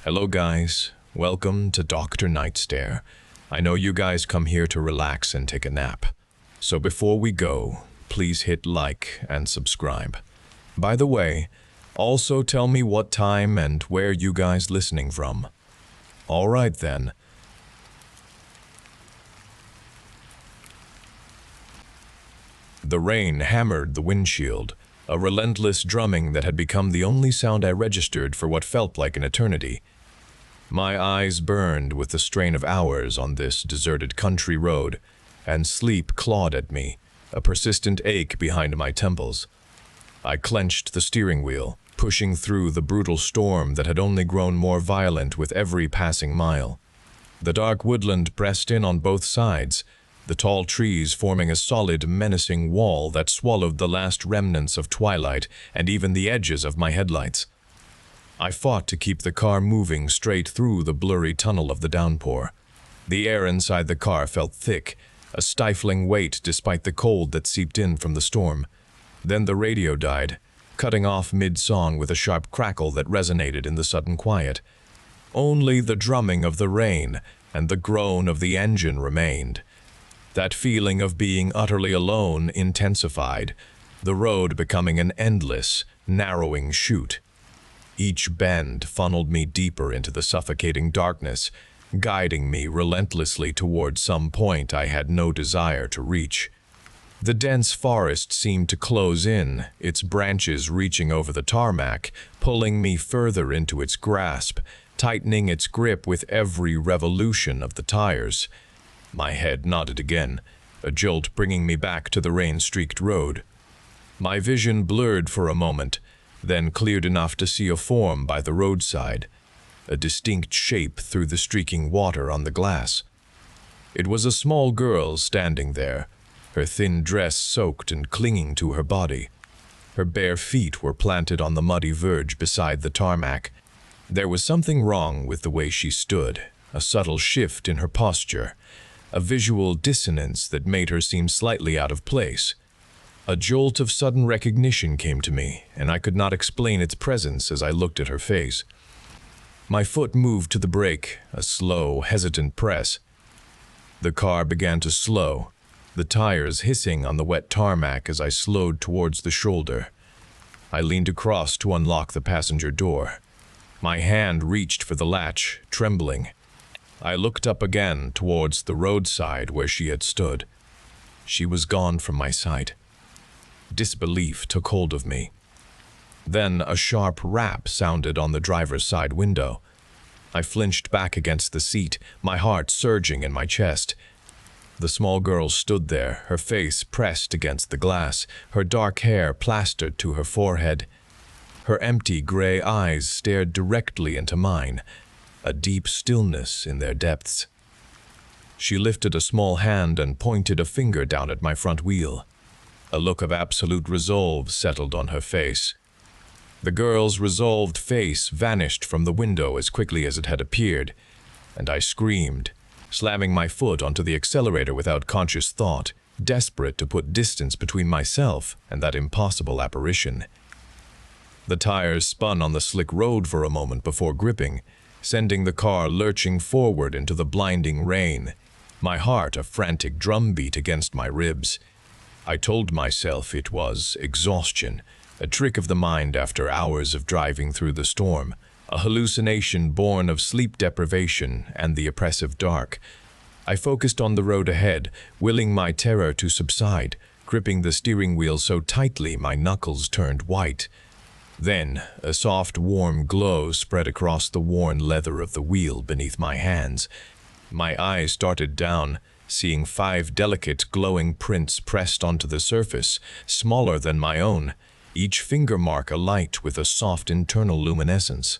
Hello guys, welcome to DrNightStare. I know you guys come here to relax and take a nap. So before we go, please hit like and subscribe. By the way, also tell me what time and where you guys listening from. Alright then. The rain hammered the windshield, a relentless drumming that had become the only sound I registered for what felt like an eternity. My eyes burned with the strain of hours on this deserted country road, and sleep clawed at me, a persistent ache behind my temples. I clenched the steering wheel, pushing through the brutal storm that had only grown more violent with every passing mile. The dark woodland pressed in on both sides, the tall trees forming a solid, menacing wall that swallowed the last remnants of twilight and even the edges of my headlights. I fought to keep the car moving straight through the blurry tunnel of the downpour. The air inside the car felt thick, a stifling weight despite the cold that seeped in from the storm. Then the radio died, cutting off mid-song with a sharp crackle that resonated in the sudden quiet. Only the drumming of the rain and the groan of the engine remained. That feeling of being utterly alone intensified, the road becoming an endless, narrowing chute. Each bend funneled me deeper into the suffocating darkness, guiding me relentlessly toward some point I had no desire to reach. The dense forest seemed to close in, its branches reaching over the tarmac, pulling me further into its grasp, tightening its grip with every revolution of the tires. My head nodded again, a jolt bringing me back to the rain-streaked road. My vision blurred for a moment, then cleared enough to see a form by the roadside, a distinct shape through the streaking water on the glass. It was a small girl standing there, her thin dress soaked and clinging to her body. Her bare feet were planted on the muddy verge beside the tarmac. There was something wrong with the way she stood, a subtle shift in her posture, a visual dissonance that made her seem slightly out of place. A jolt of sudden recognition came to me, and I could not explain its presence as I looked at her face. My foot moved to the brake, a slow, hesitant press. The car began to slow, the tires hissing on the wet tarmac as I slowed towards the shoulder. I leaned across to unlock the passenger door. My hand reached for the latch, trembling. I looked up again towards the roadside where she had stood. She was gone from my sight. Disbelief took hold of me. Then a sharp rap sounded on the driver's side window. I flinched back against the seat, my heart surging in my chest. The small girl stood there, her face pressed against the glass, her dark hair plastered to her forehead. Her empty gray eyes stared directly into mine, a deep stillness in their depths. She lifted a small hand and pointed a finger down at my front wheel. A look of absolute resolve settled on her face. The girl's resolved face vanished from the window as quickly as it had appeared, and I screamed, slamming my foot onto the accelerator without conscious thought, desperate to put distance between myself and that impossible apparition. The tires spun on the slick road for a moment before gripping, sending the car lurching forward into the blinding rain, my heart a frantic drumbeat against my ribs. I told myself it was exhaustion, a trick of the mind after hours of driving through the storm, a hallucination born of sleep deprivation and the oppressive dark. I focused on the road ahead, willing my terror to subside, gripping the steering wheel so tightly my knuckles turned white. Then, a soft, warm glow spread across the worn leather of the wheel beneath my hands. My eyes darted down, seeing 5 delicate, glowing prints pressed onto the surface, smaller than my own, each finger mark alight with a soft internal luminescence.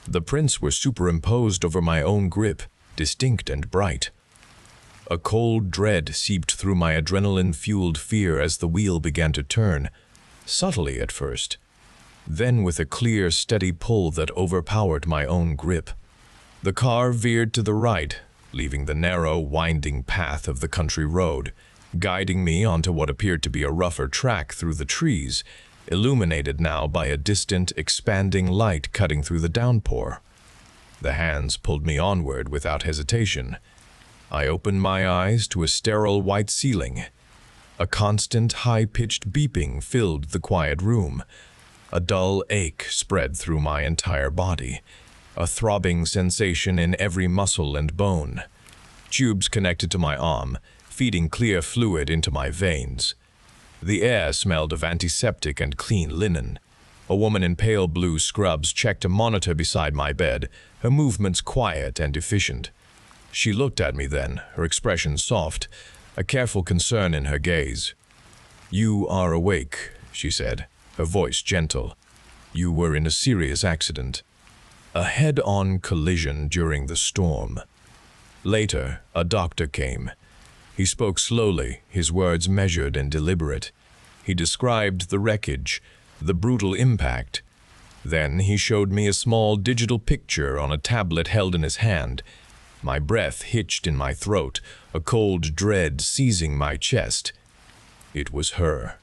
The prints were superimposed over my own grip, distinct and bright. A cold dread seeped through my adrenaline-fueled fear as the wheel began to turn, subtly at first, then with a clear, steady pull that overpowered my own grip. The car veered to the right, leaving the narrow, winding path of the country road, guiding me onto what appeared to be a rougher track through the trees, illuminated now by a distant, expanding light cutting through the downpour. The hands pulled me onward without hesitation. I opened my eyes to a sterile white ceiling. A constant, high-pitched beeping filled the quiet room. A dull ache spread through my entire body, a throbbing sensation in every muscle and bone. Tubes connected to my arm, feeding clear fluid into my veins. The air smelled of antiseptic and clean linen. A woman in pale blue scrubs checked a monitor beside my bed, her movements quiet and efficient. She looked at me then, her expression soft, a careful concern in her gaze. "You are awake," she said, her voice gentle. "You were in a serious accident. A head-on collision during the storm." Later, a doctor came. He spoke slowly, his words measured and deliberate. He described the wreckage, the brutal impact. Then he showed me a small digital picture on a tablet held in his hand. My breath hitched in my throat, a cold dread seizing my chest. It was her.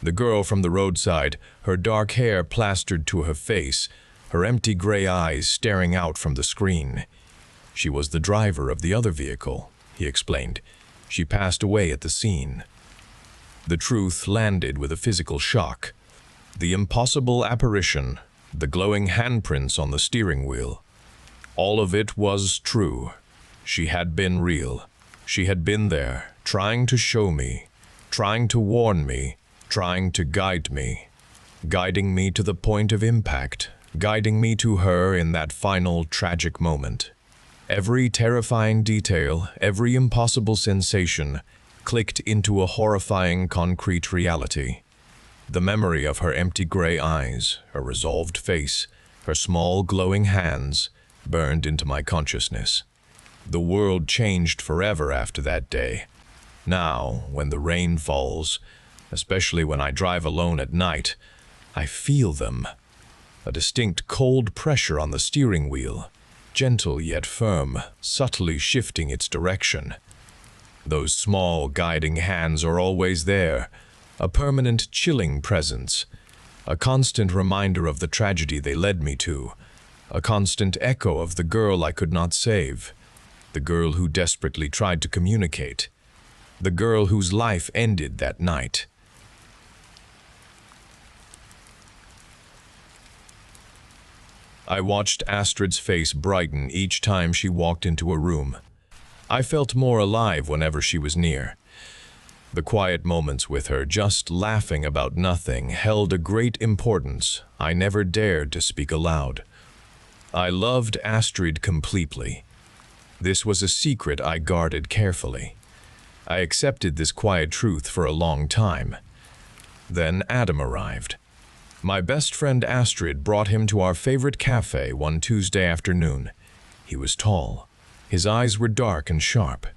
The girl from the roadside, her dark hair plastered to her face, her empty gray eyes staring out from the screen. She was the driver of the other vehicle, he explained. She passed away at the scene. The truth landed with a physical shock. The impossible apparition, the glowing handprints on the steering wheel. All of it was true. She had been real. She had been there, trying to show me, trying to warn me, trying to guide me, guiding me to the point of impact, guiding me to her in that final tragic moment. Every terrifying detail, every impossible sensation, clicked into a horrifying concrete reality. The memory of her empty gray eyes, her resolved face, her small glowing hands, burned into my consciousness. The world changed forever after that day. Now, when the rain falls, especially when I drive alone at night, I feel them. A distinct cold pressure on the steering wheel, gentle yet firm, subtly shifting its direction. Those small guiding hands are always there, a permanent chilling presence, a constant reminder of the tragedy they led me to, a constant echo of the girl I could not save, the girl who desperately tried to communicate, the girl whose life ended that night. I watched Astrid's face brighten each time she walked into a room. I felt more alive whenever she was near. The quiet moments with her, just laughing about nothing, held a great importance I never dared to speak aloud. I loved Astrid completely. This was a secret I guarded carefully. I accepted this quiet truth for a long time. Then Adam arrived. My best friend Astrid brought him to our favorite cafe one Tuesday afternoon. He was tall. His eyes were dark and sharp.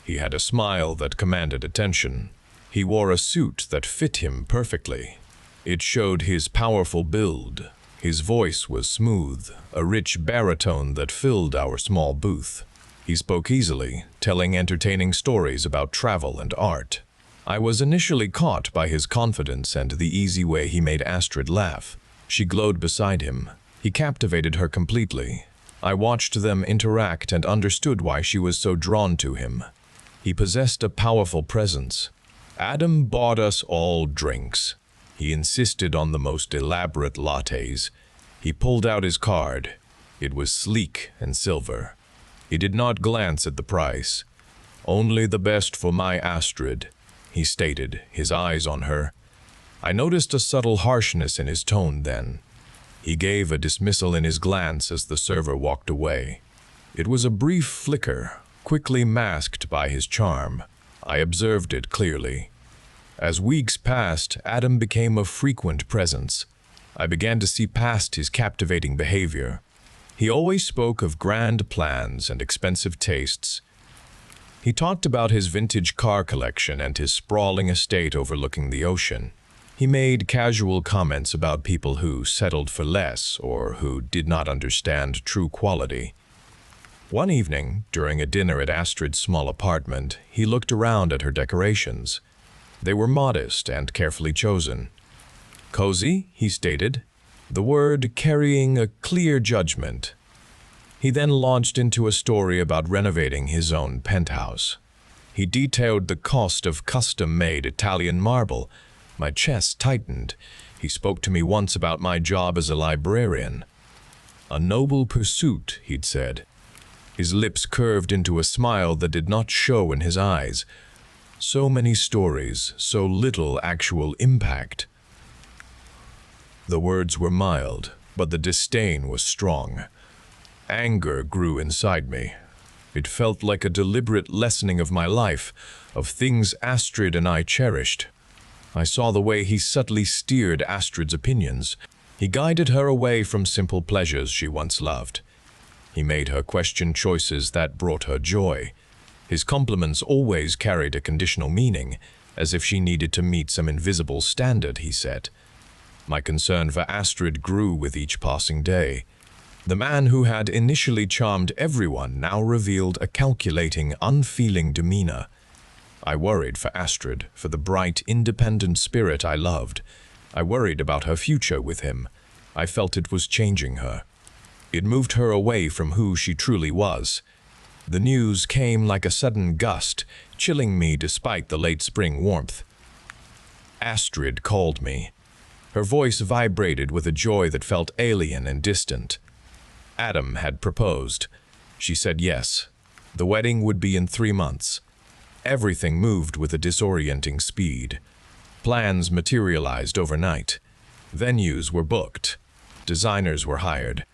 He had a smile that commanded attention. He wore a suit that fit him perfectly. It showed his powerful build. His voice was smooth, a rich baritone that filled our small booth. He spoke easily, telling entertaining stories about travel and art. I was initially caught by his confidence and the easy way he made Astrid laugh. She glowed beside him. He captivated her completely. I watched them interact and understood why she was so drawn to him. He possessed a powerful presence. Adam bought us all drinks. He insisted on the most elaborate lattes. He pulled out his card. It was sleek and silver. He did not glance at the price. "Only the best for my Astrid," he stated, his eyes on her. I noticed a subtle harshness in his tone then. He gave a dismissal in his glance as the server walked away. It was a brief flicker, quickly masked by his charm. I observed it clearly. As weeks passed, Adam became a frequent presence. I began to see past his captivating behavior. He always spoke of grand plans and expensive tastes. He talked about his vintage car collection and his sprawling estate overlooking the ocean. He made casual comments about people who settled for less or who did not understand true quality. One evening, during a dinner at Astrid's small apartment, he looked around at her decorations. They were modest and carefully chosen. "Cozy," he stated, the word carrying a clear judgment. He then launched into a story about renovating his own penthouse. He detailed the cost of custom-made Italian marble. My chest tightened. He spoke to me once about my job as a librarian. A noble pursuit, he'd said. His lips curved into a smile that did not show in his eyes. So many stories, so little actual impact. The words were mild, but the disdain was strong. Anger grew inside me. It felt like a deliberate lessening of my life, of things Astrid and I cherished. I saw the way he subtly steered Astrid's opinions. He guided her away from simple pleasures she once loved. He made her question choices that brought her joy. His compliments always carried a conditional meaning, as if she needed to meet some invisible standard he set. My concern for Astrid grew with each passing day. The man who had initially charmed everyone now revealed a calculating, unfeeling demeanor. I worried for Astrid, for the bright, independent spirit I loved. I worried about her future with him. I felt it was changing her. It moved her away from who she truly was. The news came like a sudden gust, chilling me despite the late spring warmth. Astrid called me. Her voice vibrated with a joy that felt alien and distant. Adam had proposed. She said yes. The wedding would be in 3 months. Everything moved with a disorienting speed. Plans materialized overnight. Venues were booked. Designers were hired.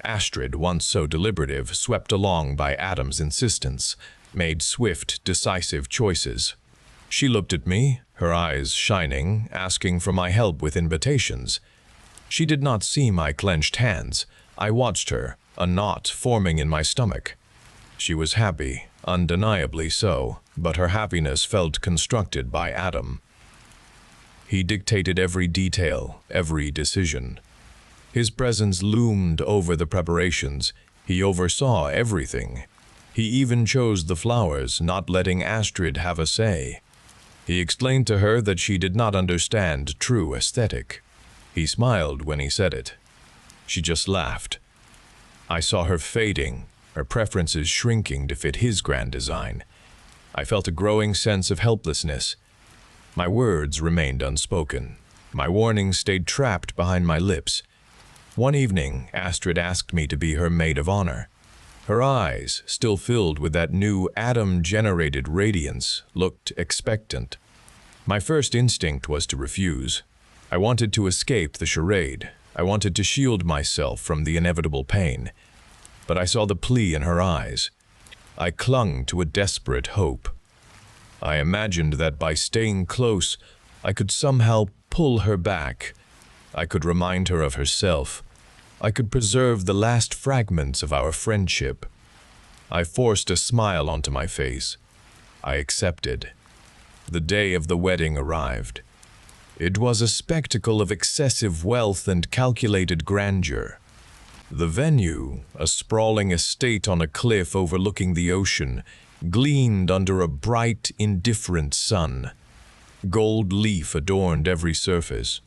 Astrid, once so deliberative, swept along by Adam's insistence, made swift, decisive choices. She looked at me, her eyes shining, asking for my help with invitations. She did not see my clenched hands. I watched her, a knot forming in my stomach. She was happy, undeniably so, but her happiness felt constructed by Adam. He dictated every detail, every decision. His presence loomed over the preparations. He oversaw everything. He even chose the flowers, not letting Astrid have a say. He explained to her that she did not understand true aesthetic. He smiled when he said it. She just laughed. I saw her fading, her preferences shrinking to fit his grand design. I felt a growing sense of helplessness. My words remained unspoken. My warnings stayed trapped behind my lips. One evening, Astrid asked me to be her maid of honor. Her eyes, still filled with that new Adam-generated radiance, looked expectant. My first instinct was to refuse. I wanted to escape the charade. I wanted to shield myself from the inevitable pain. But I saw the plea in her eyes. I clung to a desperate hope. I imagined that by staying close, I could somehow pull her back. I could remind her of herself. I could preserve the last fragments of our friendship. I forced a smile onto my face. I accepted. The day of the wedding arrived. It was a spectacle of excessive wealth and calculated grandeur. The venue, a sprawling estate on a cliff overlooking the ocean, gleamed under a bright, indifferent sun. Gold leaf adorned every surface.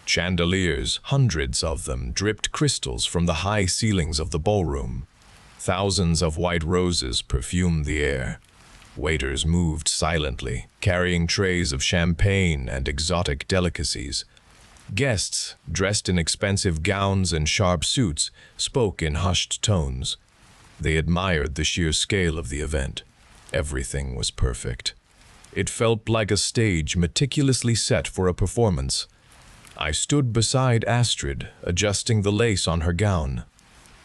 Chandeliers, hundreds of them, dripped crystals from the high ceilings of the ballroom. Thousands of white roses perfumed the air. Waiters moved silently, carrying trays of champagne and exotic delicacies. Guests, dressed in expensive gowns and sharp suits, spoke in hushed tones. They admired the sheer scale of the event. Everything was perfect. It felt like a stage meticulously set for a performance. I stood beside Astrid, adjusting the lace on her gown.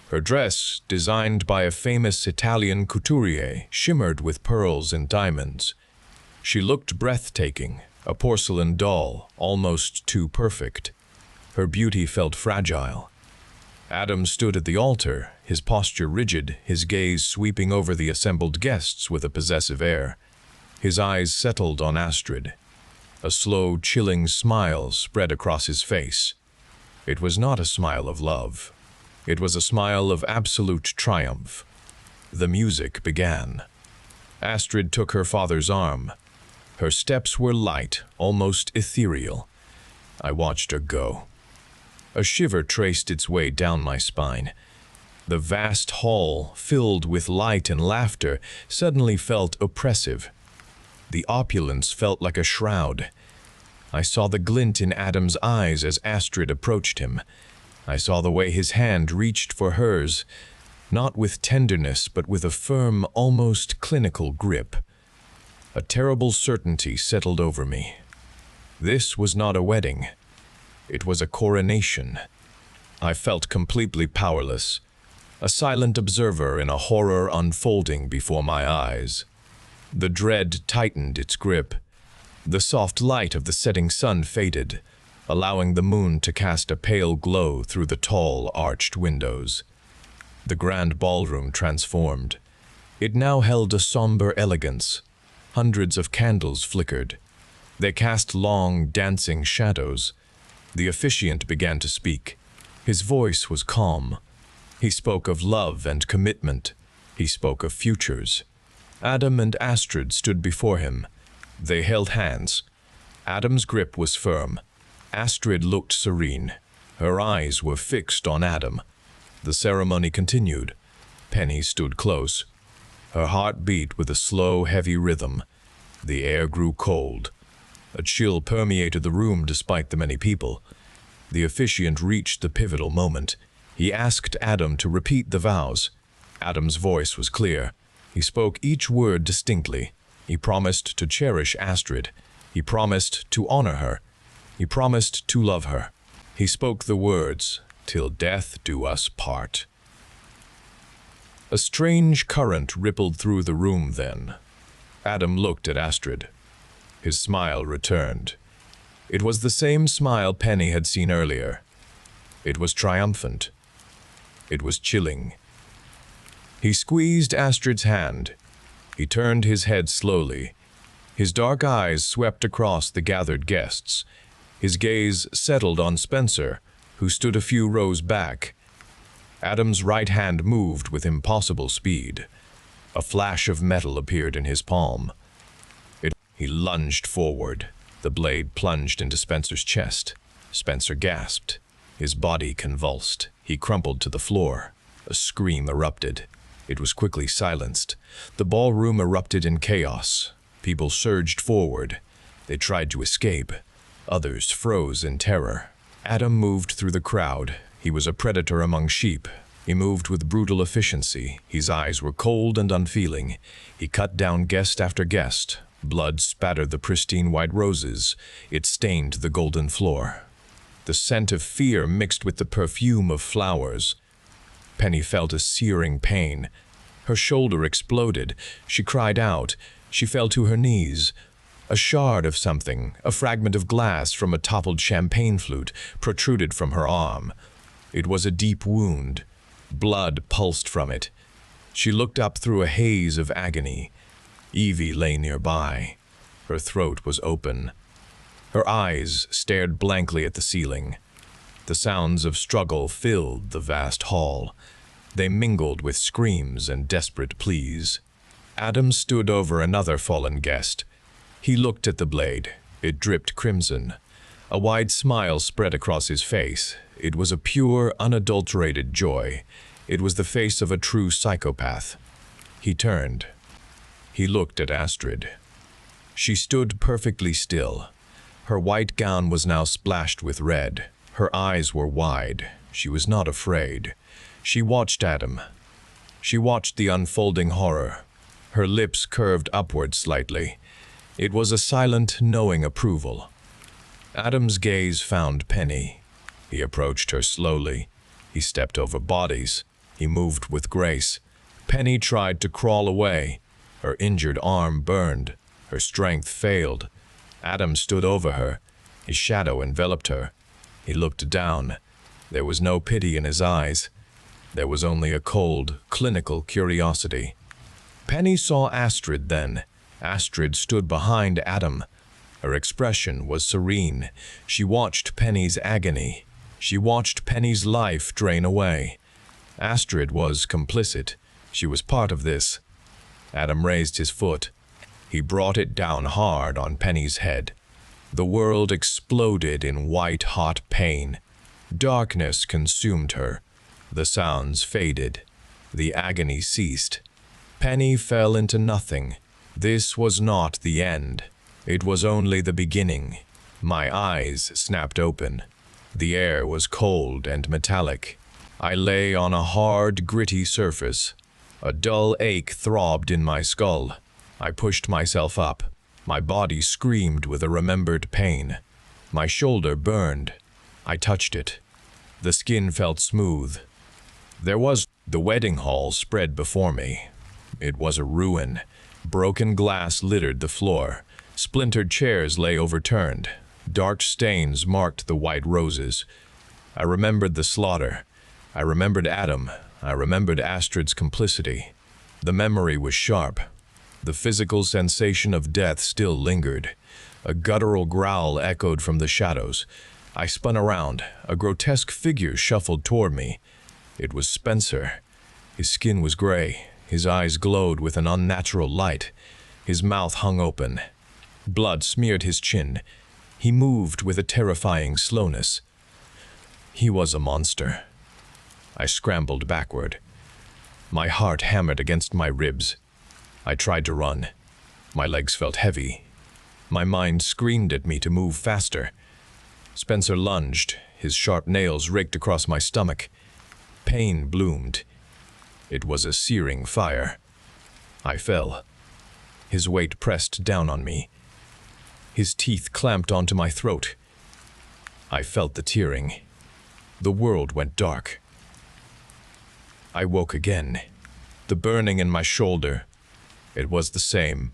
Her dress, designed by a famous Italian couturier, shimmered with pearls and diamonds. She looked breathtaking, a porcelain doll, almost too perfect. Her beauty felt fragile. Adam stood at the altar, his posture rigid, his gaze sweeping over the assembled guests with a possessive air. His eyes settled on Astrid. A slow, chilling smile spread across his face. It was not a smile of love. It was a smile of absolute triumph. The music began. Astrid took her father's arm. Her steps were light, almost ethereal. I watched her go. A shiver traced its way down my spine. The vast hall, filled with light and laughter, suddenly felt oppressive. The opulence felt like a shroud. I saw the glint in Adam's eyes as Astrid approached him. I saw the way his hand reached for hers, not with tenderness, but with a firm, almost clinical grip. A terrible certainty settled over me. This was not a wedding. It was a coronation. I felt completely powerless, a silent observer in a horror unfolding before my eyes. The dread tightened its grip. The soft light of the setting sun faded, allowing the moon to cast a pale glow through the tall, arched windows. The grand ballroom transformed. It now held a somber elegance. Hundreds of candles flickered. They cast long, dancing shadows. The officiant began to speak. His voice was calm. He spoke of love and commitment. He spoke of futures. Adam and Astrid stood before him. They held hands. Adam's grip was firm. Astrid looked serene. Her eyes were fixed on Adam. The ceremony continued. Penny stood close. Her heart beat with a slow, heavy rhythm. The air grew cold. A chill permeated the room despite the many people. The officiant reached the pivotal moment. He asked Adam to repeat the vows. Adam's voice was clear. He spoke each word distinctly. He promised to cherish Astrid. He promised to honor her. He promised to love her. He spoke the words, "Till death do us part." A strange current rippled through the room then. Adam looked at Astrid. His smile returned. It was the same smile Penny had seen earlier. It was triumphant. It was chilling. He squeezed Astrid's hand. He turned his head slowly. His dark eyes swept across the gathered guests. His gaze settled on Spencer, who stood a few rows back. Adam's right hand moved with impossible speed. A flash of metal appeared in his palm. He lunged forward. The blade plunged into Spencer's chest. Spencer gasped. His body convulsed. He crumpled to the floor. A scream erupted. It was quickly silenced. The ballroom erupted in chaos. People surged forward. They tried to escape. Others froze in terror. Adam moved through the crowd. He was a predator among sheep. He moved with brutal efficiency. His eyes were cold and unfeeling. He cut down guest after guest. Blood spattered the pristine white roses. It stained the golden floor. The scent of fear mixed with the perfume of flowers. Penny felt a searing pain. Her shoulder exploded. She cried out. She fell to her knees. A shard of something, a fragment of glass from a toppled champagne flute, protruded from her arm. It was a deep wound. Blood pulsed from it. She looked up through a haze of agony. Evie lay nearby. Her throat was open. Her eyes stared blankly at the ceiling. The sounds of struggle filled the vast hall. They mingled with screams and desperate pleas. Adam stood over another fallen guest. He looked at the blade. It dripped crimson. A wide smile spread across his face. It was a pure, unadulterated joy. It was the face of a true psychopath. He turned. He looked at Astrid. She stood perfectly still. Her white gown was now splashed with red. Her eyes were wide. She was not afraid. She watched Adam. She watched the unfolding horror. Her lips curved upward slightly. It was a silent, knowing approval. Adam's gaze found Penny. He approached her slowly. He stepped over bodies. He moved with grace. Penny tried to crawl away. Her injured arm burned. Her strength failed. Adam stood over her. His shadow enveloped her. He looked down. There was no pity in his eyes. There was only a cold, clinical curiosity. Penny saw Astrid then. Astrid stood behind Adam. Her expression was serene. She watched Penny's agony. She watched Penny's life drain away. Astrid was complicit. She was part of this. Adam raised his foot. He brought it down hard on Penny's head. The world exploded in white-hot pain. Darkness consumed her. The sounds faded. The agony ceased. Penny fell into nothing. This was not the end. It was only the beginning. My eyes snapped open. The air was cold and metallic. I lay on a hard, gritty surface. A dull ache throbbed in my skull. I pushed myself up. My body screamed with a remembered pain. My shoulder burned. I touched it. The skin felt smooth. The wedding hall spread before me. It was a ruin. Broken glass littered the floor. Splintered chairs lay overturned. Dark stains marked the white roses. I remembered the slaughter. I remembered Adam. I remembered Astrid's complicity. The memory was sharp. The physical sensation of death still lingered. A guttural growl echoed from the shadows. I spun around. A grotesque figure shuffled toward me. It was Spencer. His skin was gray. His eyes glowed with an unnatural light. His mouth hung open. Blood smeared his chin. He moved with a terrifying slowness. He was a monster. I scrambled backward. My heart hammered against my ribs. I tried to run. My legs felt heavy. My mind screamed at me to move faster. Spencer lunged. His sharp nails raked across my stomach. Pain bloomed. It was a searing fire. I fell. His weight pressed down on me. His teeth clamped onto my throat. I felt the tearing. The world went dark. I woke again. The burning in my shoulder. It was the same.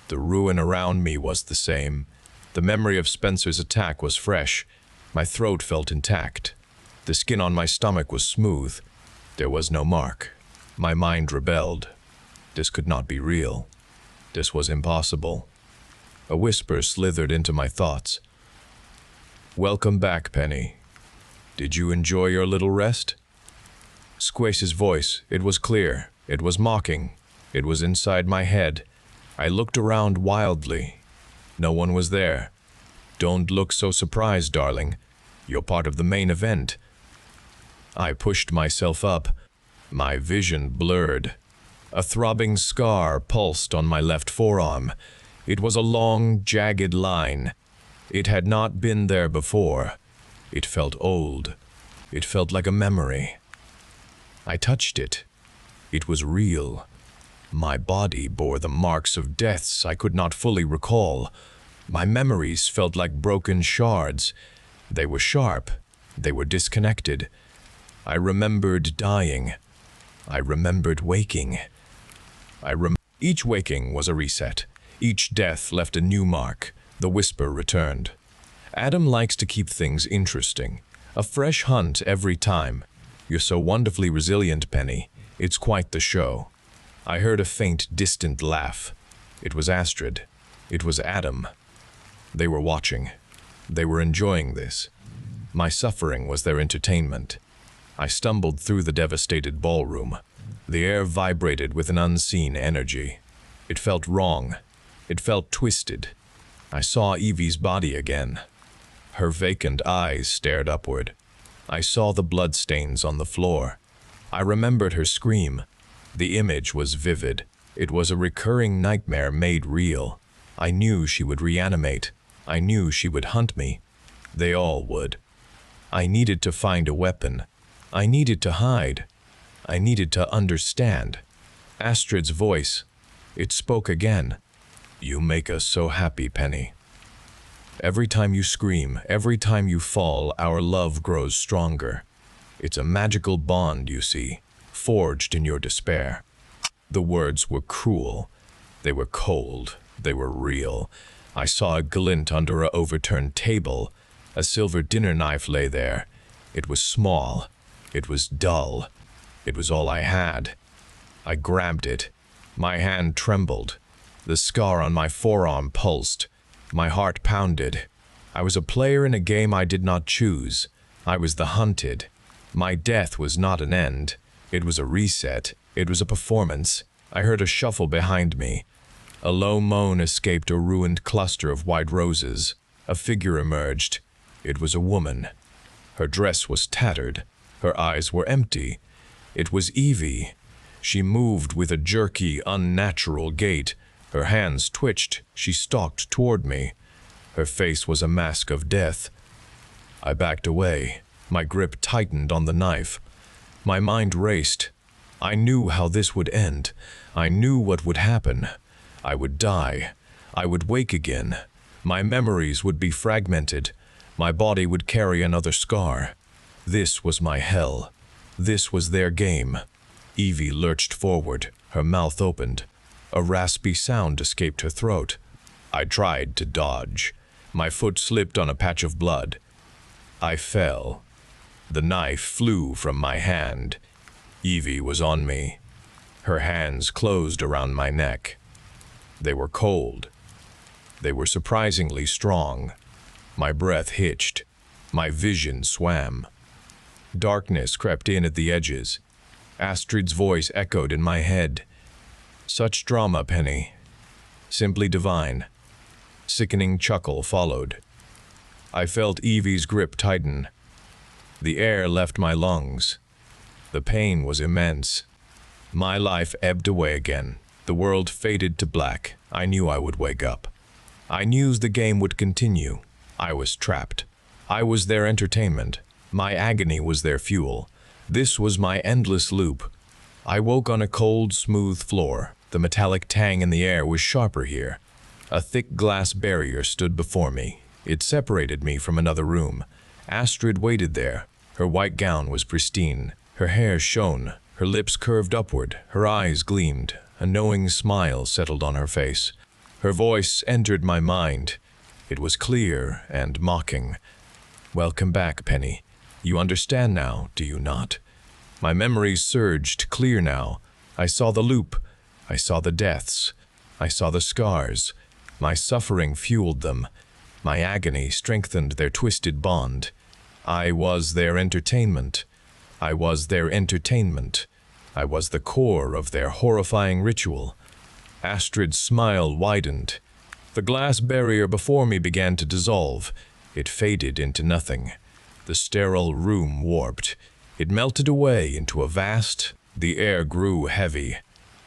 The ruin around me was the same. The memory of Spencer's attack was fresh. My throat felt intact. The skin on my stomach was smooth. There was no mark. My mind rebelled. This could not be real. This was impossible. A whisper slithered into my thoughts. "Welcome back, Penny. Did you enjoy your little rest?" Squace's voice, it was clear. It was mocking. It was inside my head. I looked around wildly. No one was there. "Don't look so surprised, darling. You're part of the main event." I pushed myself up. My vision blurred. A throbbing scar pulsed on my left forearm. It was a long, jagged line. It had not been there before. It felt old. It felt like a memory. I touched it. It was real. My body bore the marks of deaths I could not fully recall. My memories felt like broken shards. They were sharp. They were disconnected. I remembered dying. I remembered waking. Each waking was a reset. Each death left a new mark. The whisper returned. "Adam likes to keep things interesting. A fresh hunt every time. You're so wonderfully resilient, Penny. It's quite the show." I heard a faint, distant laugh. It was Astrid. It was Adam. They were watching. They were enjoying this. My suffering was their entertainment. I stumbled through the devastated ballroom. The air vibrated with an unseen energy. It felt wrong. It felt twisted. I saw Evie's body again. Her vacant eyes stared upward. I saw the bloodstains on the floor. I remembered her scream. The image was vivid. It was a recurring nightmare made real. I knew she would reanimate. I knew she would hunt me. They all would. I needed to find a weapon. I needed to hide. I needed to understand. Astrid's voice. It spoke again. "You make us so happy, Penny. Every time you scream, every time you fall, our love grows stronger. It's a magical bond, you see, forged in your despair." The words were cruel. They were cold. They were real. I saw a glint under an overturned table. A silver dinner knife lay there. It was small. It was dull. It was all I had. I grabbed it. My hand trembled. The scar on my forearm pulsed. My heart pounded. I was a player in a game I did not choose. I was the hunted. My death was not an end. It was a reset. It was a performance. I heard a shuffle behind me. A low moan escaped a ruined cluster of white roses. A figure emerged. It was a woman. Her dress was tattered. Her eyes were empty. It was Evie. She moved with a jerky, unnatural gait. Her hands twitched. She stalked toward me. Her face was a mask of death. I backed away. My grip tightened on the knife. My mind raced. I knew how this would end. I knew what would happen. I would die. I would wake again. My memories would be fragmented. My body would carry another scar. This was my hell. This was their game. Evie lurched forward. Her mouth opened. A raspy sound escaped her throat. I tried to dodge. My foot slipped on a patch of blood. I fell. The knife flew from my hand. Evie was on me. Her hands closed around my neck. They were cold. They were surprisingly strong. My breath hitched. My vision swam. Darkness crept in at the edges. Astrid's voice echoed in my head. Such drama, Penny. Simply divine. Sickening chuckle followed. I felt Evie's grip tighten. The air left my lungs. The pain was immense. My life ebbed away again. The world faded to black. I knew I would wake up. I knew the game would continue. I was trapped. I was their entertainment. My agony was their fuel. This was my endless loop. I woke on a cold, smooth floor. The metallic tang in the air was sharper here. A thick glass barrier stood before me. It separated me from another room. Astrid waited there. Her white gown was pristine. Her hair shone. Her lips curved upward. Her eyes gleamed. A knowing smile settled on her face. Her voice entered my mind. It was clear and mocking. "Welcome back, Penny. You understand now, do you not?" My memories surged clear now. I saw the loop. I saw the deaths. I saw the scars. My suffering fueled them. My agony strengthened their twisted bond. I was their entertainment. I was their entertainment. I was the core of their horrifying ritual. Astrid's smile widened. The glass barrier before me began to dissolve. It faded into nothing. The sterile room warped. It melted away into a vast. The air grew heavy.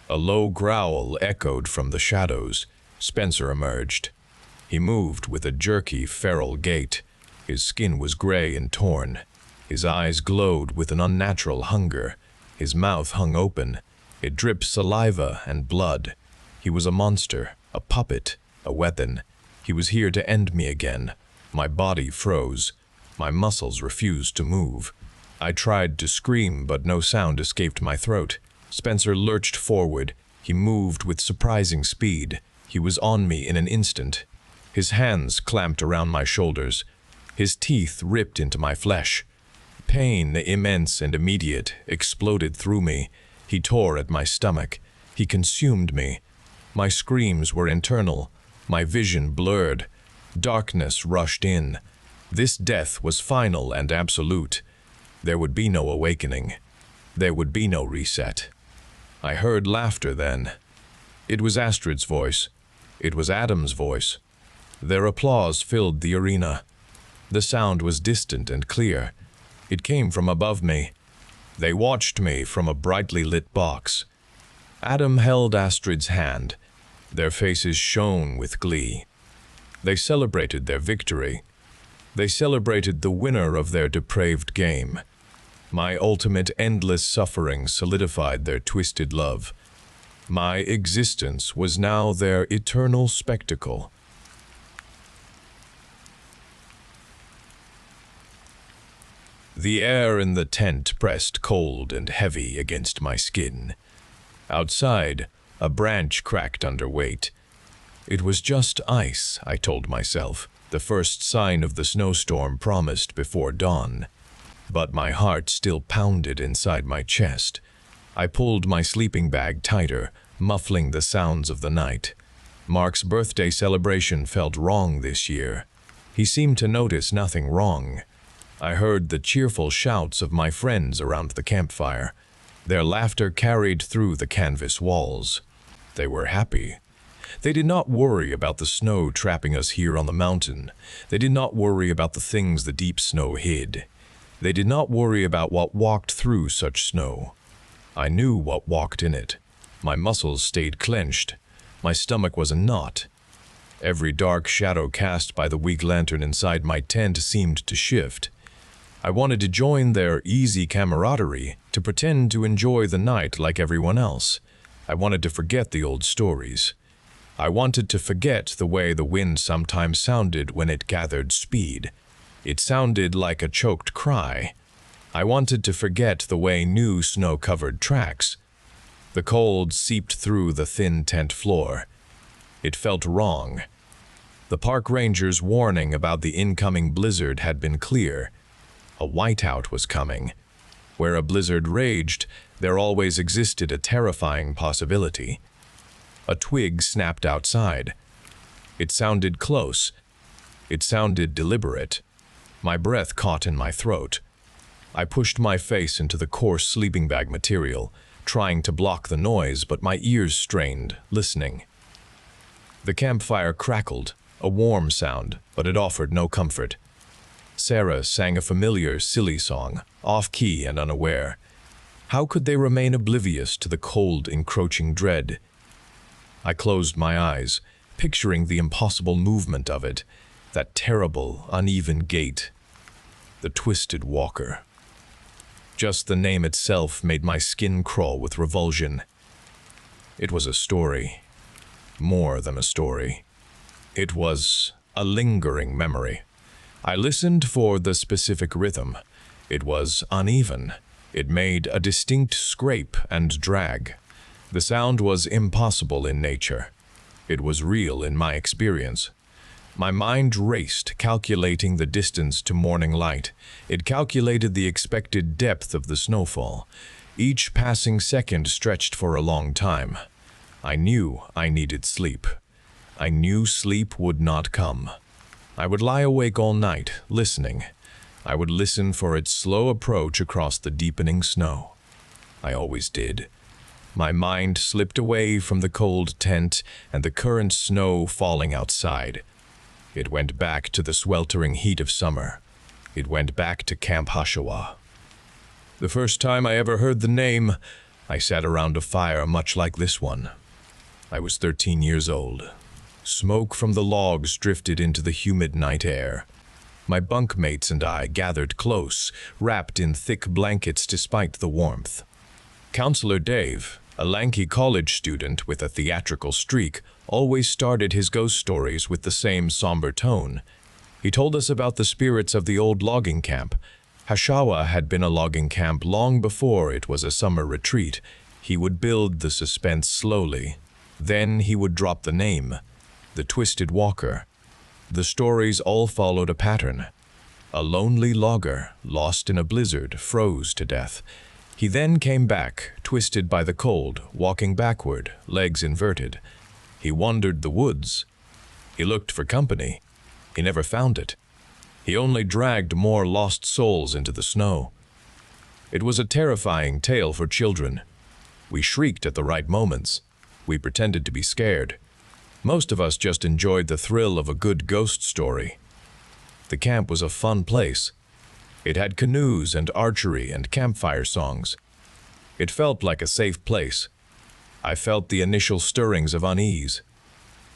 A low growl echoed from the shadows. Spencer emerged. He moved with a jerky, feral gait. His skin was gray and torn. His eyes glowed with an unnatural hunger. His mouth hung open. It dripped saliva and blood. He was a monster, a puppet, a weapon. He was here to end me again. My body froze. My muscles refused to move. I tried to scream, but no sound escaped my throat. Spencer lurched forward. He moved with surprising speed. He was on me in an instant. His hands clamped around my shoulders. His teeth ripped into my flesh. Pain, immense and immediate, exploded through me. He tore at my stomach. He consumed me. My screams were internal. My vision blurred. Darkness rushed in. This death was final and absolute. There would be no awakening. There would be no reset. I heard laughter then. It was Astrid's voice. It was Adam's voice. Their applause filled the arena. The sound was distant and clear. It came from above me. They watched me from a brightly lit box. Adam held Astrid's hand. Their faces shone with glee. They celebrated their victory. They celebrated the winner of their depraved game. My ultimate endless suffering solidified their twisted love. My existence was now their eternal spectacle. The air in the tent pressed cold and heavy against my skin. Outside, a branch cracked under weight. It was just ice, I told myself, the first sign of the snowstorm promised before dawn. But my heart still pounded inside my chest. I pulled my sleeping bag tighter, muffling the sounds of the night. Mark's birthday celebration felt wrong this year. He seemed to notice nothing wrong. I heard the cheerful shouts of my friends around the campfire. Their laughter carried through the canvas walls. They were happy. They did not worry about the snow trapping us here on the mountain. They did not worry about the things the deep snow hid. They did not worry about what walked through such snow. I knew what walked in it. My muscles stayed clenched. My stomach was a knot. Every dark shadow cast by the weak lantern inside my tent seemed to shift. I wanted to join their easy camaraderie, to pretend to enjoy the night like everyone else. I wanted to forget the old stories. I wanted to forget the way the wind sometimes sounded when it gathered speed. It sounded like a choked cry. I wanted to forget the way new snow-covered tracks. The cold seeped through the thin tent floor. It felt wrong. The park ranger's warning about the incoming blizzard had been clear. A whiteout was coming. Where a blizzard raged, there always existed a terrifying possibility. A twig snapped outside. It sounded close. It sounded deliberate. My breath caught in my throat. I pushed my face into the coarse sleeping bag material, trying to block the noise, but my ears strained, listening. The campfire crackled, a warm sound, but it offered no comfort. Sarah sang a familiar, silly song, off-key and unaware. How could they remain oblivious to the cold, encroaching dread? I closed my eyes, picturing the impossible movement of it, that terrible, uneven gait. The twisted walker. Just the name itself made my skin crawl with revulsion. It was a story. More than a story. It was a lingering memory. I listened for the specific rhythm. It was uneven. It made a distinct scrape and drag. The sound was impossible in nature. It was real in my experience. My mind raced, calculating the distance to morning light. It calculated the expected depth of the snowfall. Each passing second stretched for a long time. I knew I needed sleep. I knew sleep would not come. I would lie awake all night, listening. I would listen for its slow approach across the deepening snow. I always did. My mind slipped away from the cold tent and the current snow falling outside. It went back to the sweltering heat of summer. It went back to Camp Hashawa. The first time I ever heard the name, I sat around a fire much like this one. I was 13 years old. Smoke from the logs drifted into the humid night air. My bunkmates and I gathered close, wrapped in thick blankets despite the warmth. Counselor Dave, a lanky college student with a theatrical streak, always started his ghost stories with the same somber tone. He told us about the spirits of the old logging camp. Hashawa had been a logging camp long before it was a summer retreat. He would build the suspense slowly. Then he would drop the name, the Twisted Walker. The stories all followed a pattern. A lonely logger, lost in a blizzard, froze to death. He then came back, twisted by the cold, walking backward, legs inverted. He wandered the woods. He looked for company. He never found it. He only dragged more lost souls into the snow. It was a terrifying tale for children. We shrieked at the right moments. We pretended to be scared. Most of us just enjoyed the thrill of a good ghost story. The camp was a fun place. It had canoes and archery and campfire songs. It felt like a safe place. I felt the initial stirrings of unease.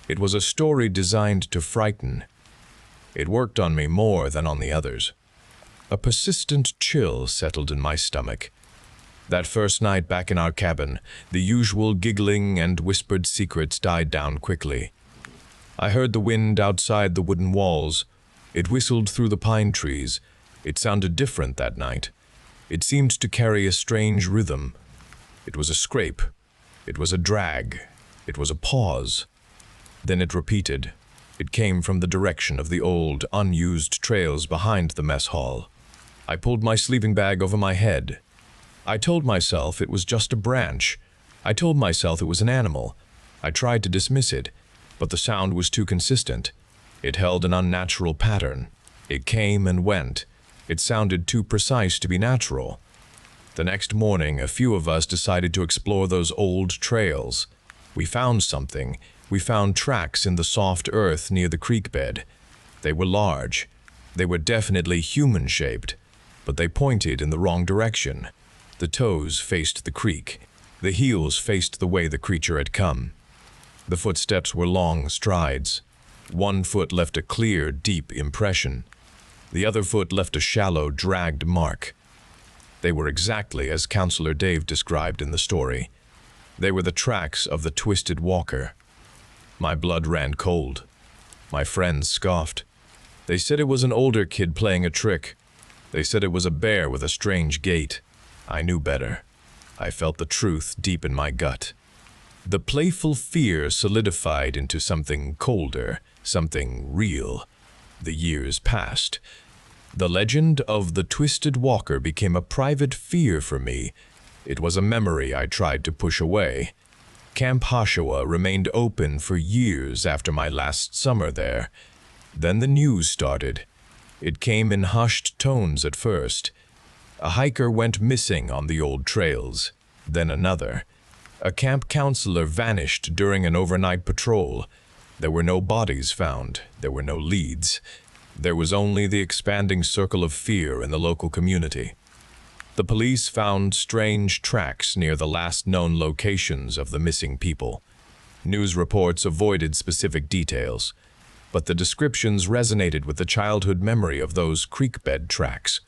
It was a story designed to frighten. It worked on me more than on the others. A persistent chill settled in my stomach. That first night back in our cabin, the usual giggling and whispered secrets died down quickly. I heard the wind outside the wooden walls. It whistled through the pine trees. It sounded different that night. It seemed to carry a strange rhythm. It was a scrape. It was a drag. It was a pause. Then it repeated. It came from the direction of the old, unused trails behind the mess hall. I pulled my sleeping bag over my head. I told myself it was just a branch. I told myself it was an animal. I tried to dismiss it, but the sound was too consistent. It held an unnatural pattern. It came and went. It sounded too precise to be natural. The next morning, a few of us decided to explore those old trails. We found something. We found tracks in the soft earth near the creek bed. They were large. They were definitely human-shaped. but they pointed in the wrong direction. The toes faced the creek. The heels faced the way the creature had come. The footsteps were long strides. One foot left a clear, deep impression. The other foot left a shallow, dragged mark. They were exactly as Counselor Dave described in the story. They were the tracks of the twisted walker. My blood ran cold. My friends scoffed. They said it was an older kid playing a trick. They said it was a bear with a strange gait. I knew better. I felt the truth deep in my gut. The playful fear solidified into something colder, something real. The years passed. The legend of the Twisted Walker became a private fear for me. It was a memory I tried to push away. Camp Hashoah remained open for years after my last summer there. Then the news started. It came in hushed tones at first. A hiker went missing on the old trails. Then another. A camp counselor vanished during an overnight patrol. There were no bodies found. There were no leads. There was only the expanding circle of fear in the local community. The police found strange tracks near the last known locations of the missing people. News reports avoided specific details, but the descriptions resonated with the childhood memory of those creekbed tracks.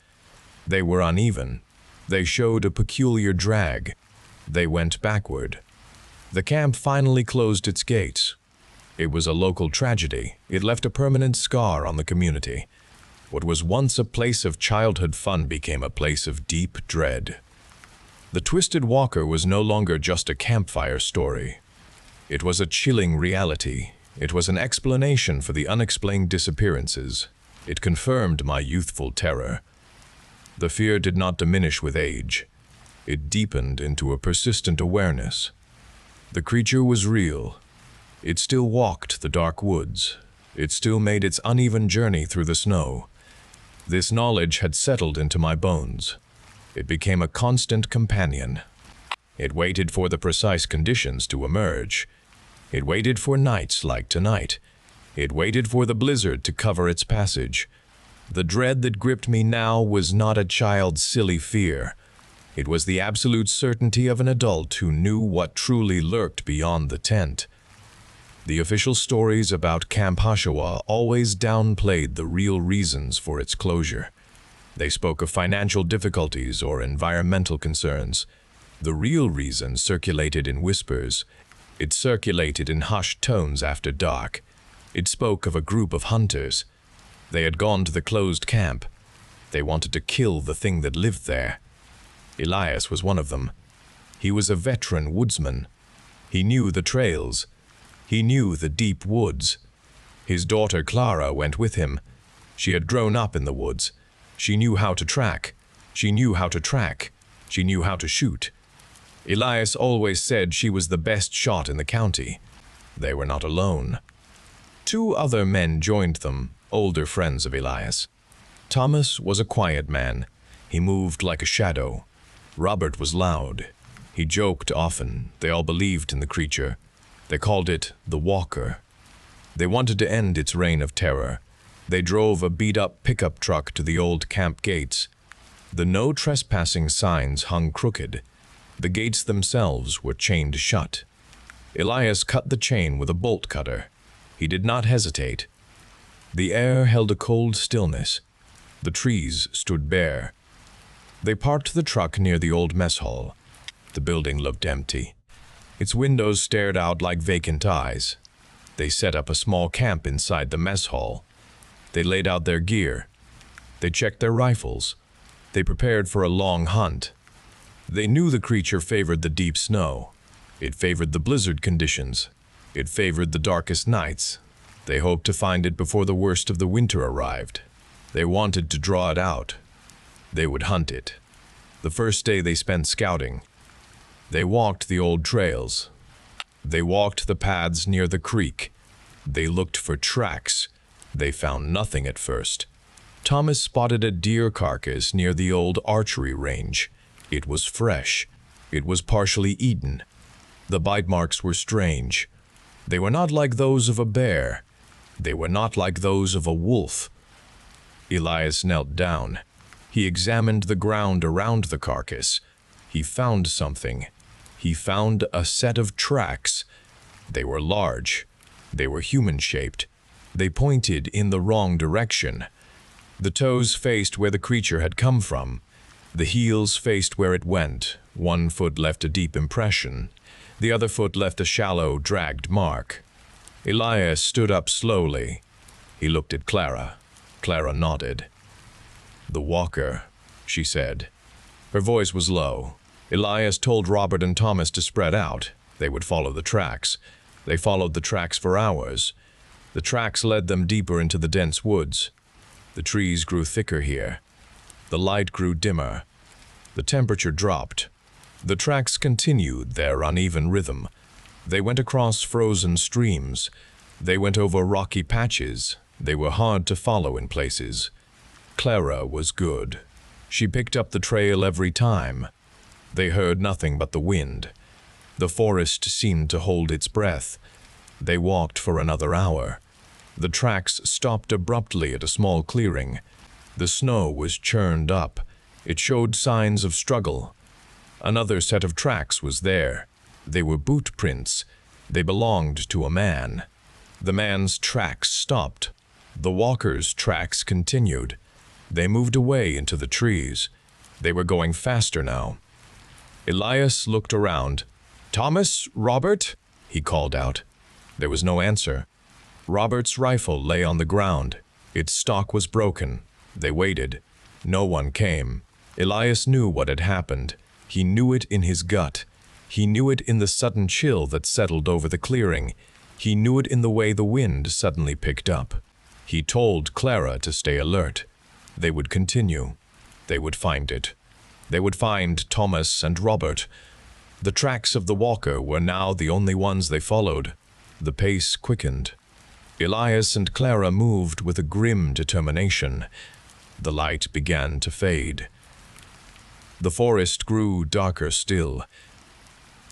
They were uneven. They showed a peculiar drag. They went backward. The camp finally closed its gates. It was a local tragedy. It left a permanent scar on the community. What was once a place of childhood fun became a place of deep dread. The Twisted Walker was no longer just a campfire story. It was a chilling reality. It was an explanation for the unexplained disappearances. It confirmed my youthful terror. The fear did not diminish with age. It deepened into a persistent awareness. The creature was real. It still walked the dark woods. It still made its uneven journey through the snow. This knowledge had settled into my bones. It became a constant companion. It waited for the precise conditions to emerge. It waited for nights like tonight. It waited for the blizzard to cover its passage. The dread that gripped me now was not a child's silly fear. It was the absolute certainty of an adult who knew what truly lurked beyond the tent. The official stories about Camp Hashoah always downplayed the real reasons for its closure. They spoke of financial difficulties or environmental concerns. The real reason circulated in whispers. It circulated in hushed tones after dark. It spoke of a group of hunters. They had gone to the closed camp. They wanted to kill the thing that lived there. Elias was one of them. He was a veteran woodsman. He knew the trails. He knew the deep woods. His daughter Clara went with him. She had grown up in the woods. She knew how to track. She knew how to track. She knew how to shoot. Elias always said she was the best shot in the county. They were not alone. 2 other men joined them, older friends of Elias. Thomas was a quiet man. He moved like a shadow. Robert was loud. He joked often. They all believed in the creature. They called it the Walker. They wanted to end its reign of terror. They drove a beat-up pickup truck to the old camp gates. The no trespassing signs hung crooked. The gates themselves were chained shut. Elias cut the chain with a bolt cutter. He did not hesitate. The air held a cold stillness. The trees stood bare. They parked the truck near the old mess hall. The building looked empty. Its windows stared out like vacant eyes. They set up a small camp inside the mess hall. They laid out their gear. They checked their rifles. They prepared for a long hunt. They knew the creature favored the deep snow. It favored the blizzard conditions. It favored the darkest nights. They hoped to find it before the worst of the winter arrived. They wanted to draw it out. They would hunt it. The first day they spent scouting. They walked the old trails. They walked the paths near the creek. They looked for tracks. They found nothing at first. Thomas spotted a deer carcass near the old archery range. It was fresh. It was partially eaten. The bite marks were strange. They were not like those of a bear. They were not like those of a wolf. Elias knelt down. He examined the ground around the carcass. He found something. He found a set of tracks. They were large. They were human-shaped. They pointed in the wrong direction. The toes faced where the creature had come from. The heels faced where it went. One foot left a deep impression. The other foot left a shallow, dragged mark. Elias stood up slowly. He looked at Clara. Clara nodded. "The walker," she said. Her voice was low. Elias told Robert and Thomas to spread out. They would follow the tracks. They followed the tracks for hours. The tracks led them deeper into the dense woods. The trees grew thicker here. The light grew dimmer. The temperature dropped. The tracks continued their uneven rhythm. They went across frozen streams. They went over rocky patches. They were hard to follow in places. Clara was good. She picked up the trail every time. They heard nothing but the wind. The forest seemed to hold its breath. They walked for another hour. The tracks stopped abruptly at a small clearing. The snow was churned up. It showed signs of struggle. Another set of tracks was there. They were boot prints. They belonged to a man. The man's tracks stopped. The walker's tracks continued. They moved away into the trees. They were going faster now. Elias looked around. "Thomas? Robert?" he called out. There was no answer. Robert's rifle lay on the ground. Its stock was broken. They waited. No one came. Elias knew what had happened. He knew it in his gut. He knew it in the sudden chill that settled over the clearing. He knew it in the way the wind suddenly picked up. He told Clara to stay alert. They would continue. They would find it. They would find Thomas and Robert. The tracks of the walker were now the only ones they followed. The pace quickened. Elias and Clara moved with a grim determination. The light began to fade. The forest grew darker still.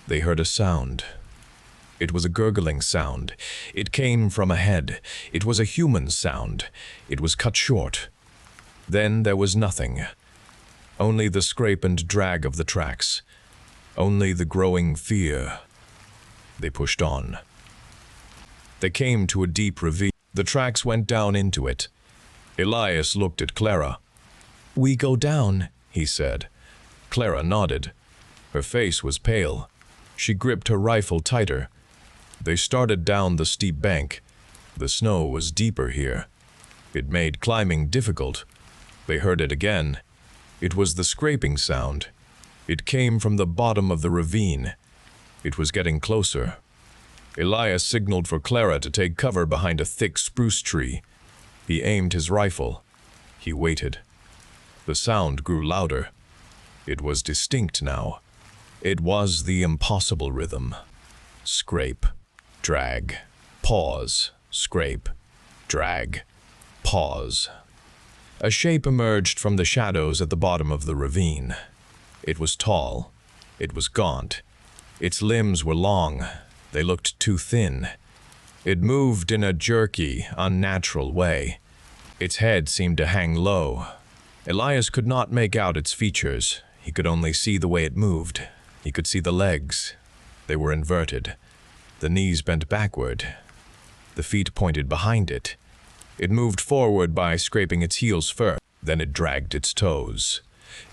They heard a sound. It was a gurgling sound. It came from ahead. It was a human sound. It was cut short. Then there was nothing. Only the scrape and drag of the tracks. Only the growing fear. They pushed on. They came to a deep ravine. The tracks went down into it. Elias looked at Clara. "We go down," he said. Clara nodded. Her face was pale. She gripped her rifle tighter. They started down the steep bank. The snow was deeper here. It made climbing difficult. They heard it again. It was the scraping sound. It came from the bottom of the ravine. It was getting closer. Elias signaled for Clara to take cover behind a thick spruce tree. He aimed his rifle. He waited. The sound grew louder. It was distinct now. It was the impossible rhythm. Scrape, drag, pause, scrape, drag, pause. A shape emerged from the shadows at the bottom of the ravine. It was tall. It was gaunt. Its limbs were long. They looked too thin. It moved in a jerky, unnatural way. Its head seemed to hang low. Elias could not make out its features. He could only see the way it moved. He could see the legs. They were inverted. The knees bent backward. The feet pointed behind it. It moved forward by scraping its heels first. Then it dragged its toes.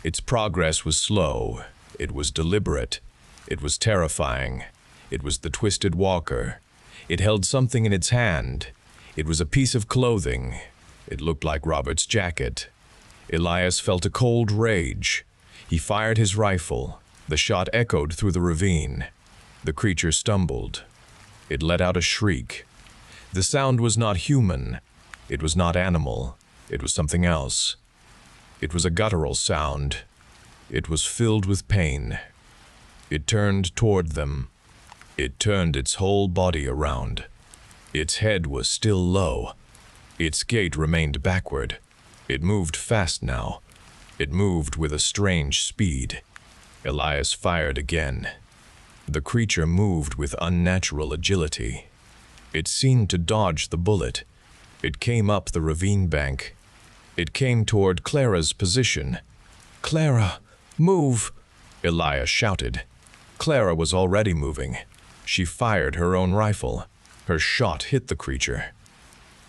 Its progress was slow. It was deliberate. It was terrifying. It was the twisted walker. It held something in its hand. It was a piece of clothing. It looked like Robert's jacket. Elias felt a cold rage. He fired his rifle. The shot echoed through the ravine. The creature stumbled. It let out a shriek. The sound was not human. It was not animal. It was something else. It was a guttural sound. It was filled with pain. It turned toward them. It turned its whole body around. Its head was still low. Its gait remained backward. It moved fast now. It moved with a strange speed. Elias fired again. The creature moved with unnatural agility. It seemed to dodge the bullet. It came up the ravine bank. It came toward Clara's position. "Clara, move!" Elias shouted. Clara was already moving. She fired her own rifle. Her shot hit the creature.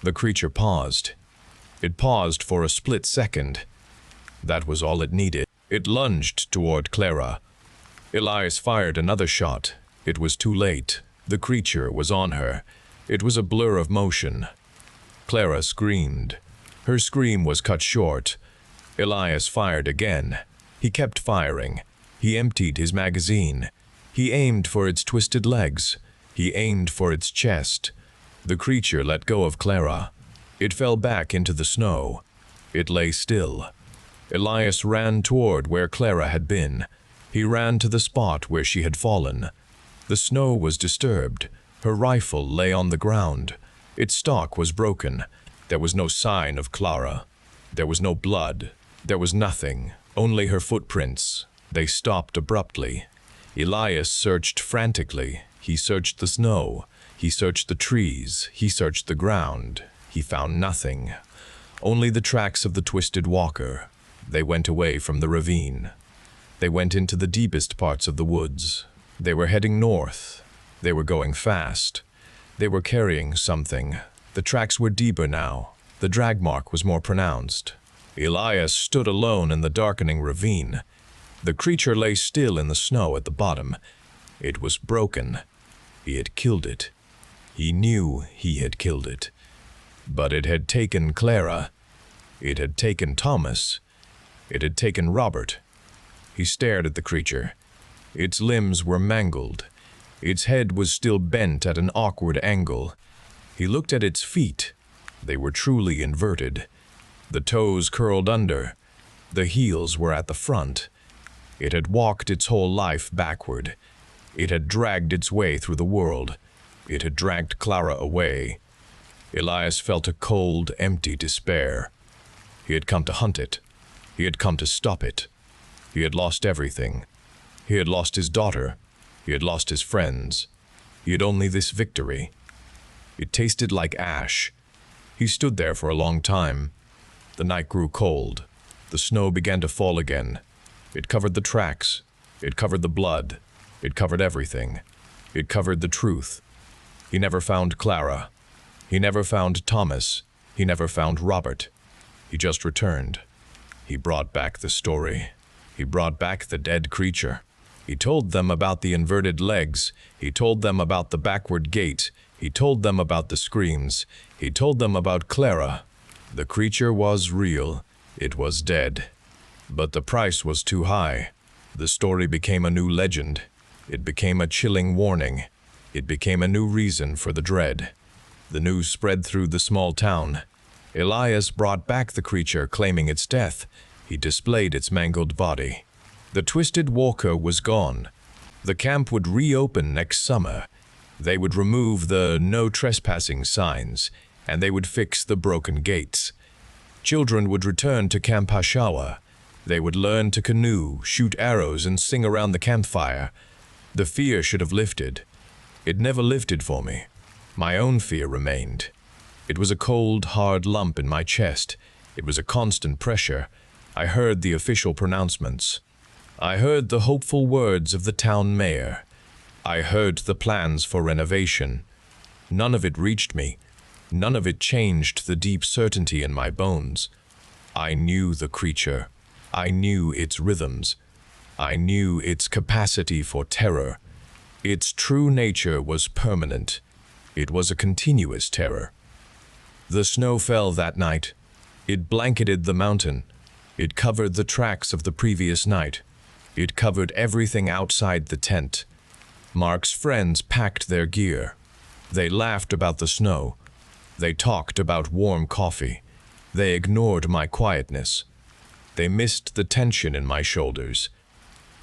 The creature paused. It paused for a split second. That was all it needed. It lunged toward Clara. Elias fired another shot. It was too late. The creature was on her. It was a blur of motion. Clara screamed. Her scream was cut short. Elias fired again. He kept firing. He emptied his magazine. He aimed for its twisted legs. He aimed for its chest. The creature let go of Clara. It fell back into the snow. It lay still. Elias ran toward where Clara had been. He ran to the spot where she had fallen. The snow was disturbed. Her rifle lay on the ground. Its stock was broken. There was no sign of Clara. There was no blood. There was nothing, only her footprints. They stopped abruptly. Elias searched frantically. He searched the snow. He searched the trees. He searched the ground. He found nothing. Only the tracks of the twisted walker. They went away from the ravine. They went into the deepest parts of the woods. They were heading north. They were going fast. They were carrying something. The tracks were deeper now. The drag mark was more pronounced. Elias stood alone in the darkening ravine. The creature lay still in the snow at the bottom. It was broken. He had killed it. He knew he had killed it. But it had taken Clara. It had taken Thomas. It had taken Robert. He stared at the creature. Its limbs were mangled. Its head was still bent at an awkward angle. He looked at its feet. They were truly inverted. The toes curled under. The heels were at the front. It had walked its whole life backward. It had dragged its way through the world. It had dragged Clara away. Elias felt a cold, empty despair. He had come to hunt it. He had come to stop it. He had lost everything. He had lost his daughter. He had lost his friends. He had only this victory. It tasted like ash. He stood there for a long time. The night grew cold. The snow began to fall again. It covered the tracks. It covered the blood. It covered everything. It covered the truth. He never found Clara. He never found Thomas. He never found Robert. He just returned. He brought back the story. He brought back the dead creature. He told them about the inverted legs. He told them about the backward gait. He told them about the screams. He told them about Clara. The creature was real. It was dead. But the price was too high. The story became a new legend. It became a chilling warning. It became a new reason for the dread. The news spread through the small town. Elias brought back the creature, claiming its death. He displayed its mangled body. The twisted walker was gone. The camp would reopen next summer. They would remove the no trespassing signs, and they would fix the broken gates. Children would return to Camp Hashawa. They would learn to canoe, shoot arrows, and sing around the campfire. The fear should have lifted. It never lifted for me. My own fear remained. It was a cold, hard lump in my chest. It was a constant pressure. I heard the official pronouncements. I heard the hopeful words of the town mayor. I heard the plans for renovation. None of it reached me. None of it changed the deep certainty in my bones. I knew the creature. I knew its rhythms. I knew its capacity for terror. Its true nature was permanent. It was a continuous terror. The snow fell that night. It blanketed the mountain. It covered the tracks of the previous night. It covered everything outside the tent. Mark's friends packed their gear. They laughed about the snow. They talked about warm coffee. They ignored my quietness. They missed the tension in my shoulders.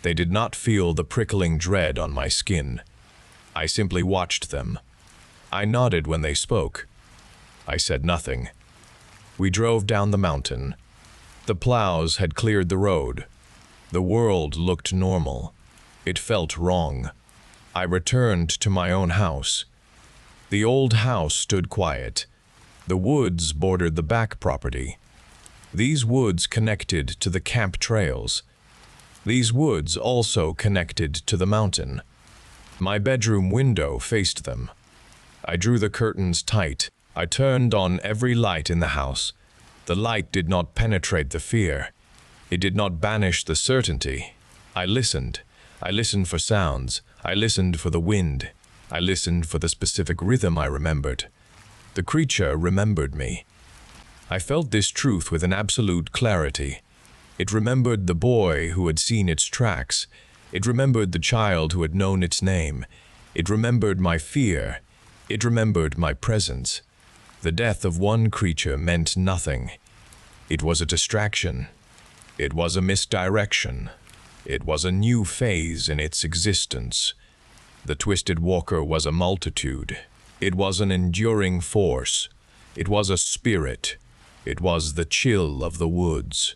They did not feel the prickling dread on my skin. I simply watched them. I nodded when they spoke. I said nothing. We drove down the mountain. The plows had cleared the road. The world looked normal. It felt wrong. I returned to my own house. The old house stood quiet. The woods bordered the back property. These woods connected to the camp trails. These woods also connected to the mountain. My bedroom window faced them. I drew the curtains tight. I turned on every light in the house. The light did not penetrate the fear. It did not banish the certainty. I listened. I listened for sounds. I listened for the wind. I listened for the specific rhythm I remembered. The creature remembered me. I felt this truth with an absolute clarity. It remembered the boy who had seen its tracks. It remembered the child who had known its name. It remembered my fear. It remembered my presence. The death of one creature meant nothing. It was a distraction. It was a misdirection. It was a new phase in its existence. The Twisted Walker was a multitude. It was an enduring force. It was a spirit. It was the chill of the woods.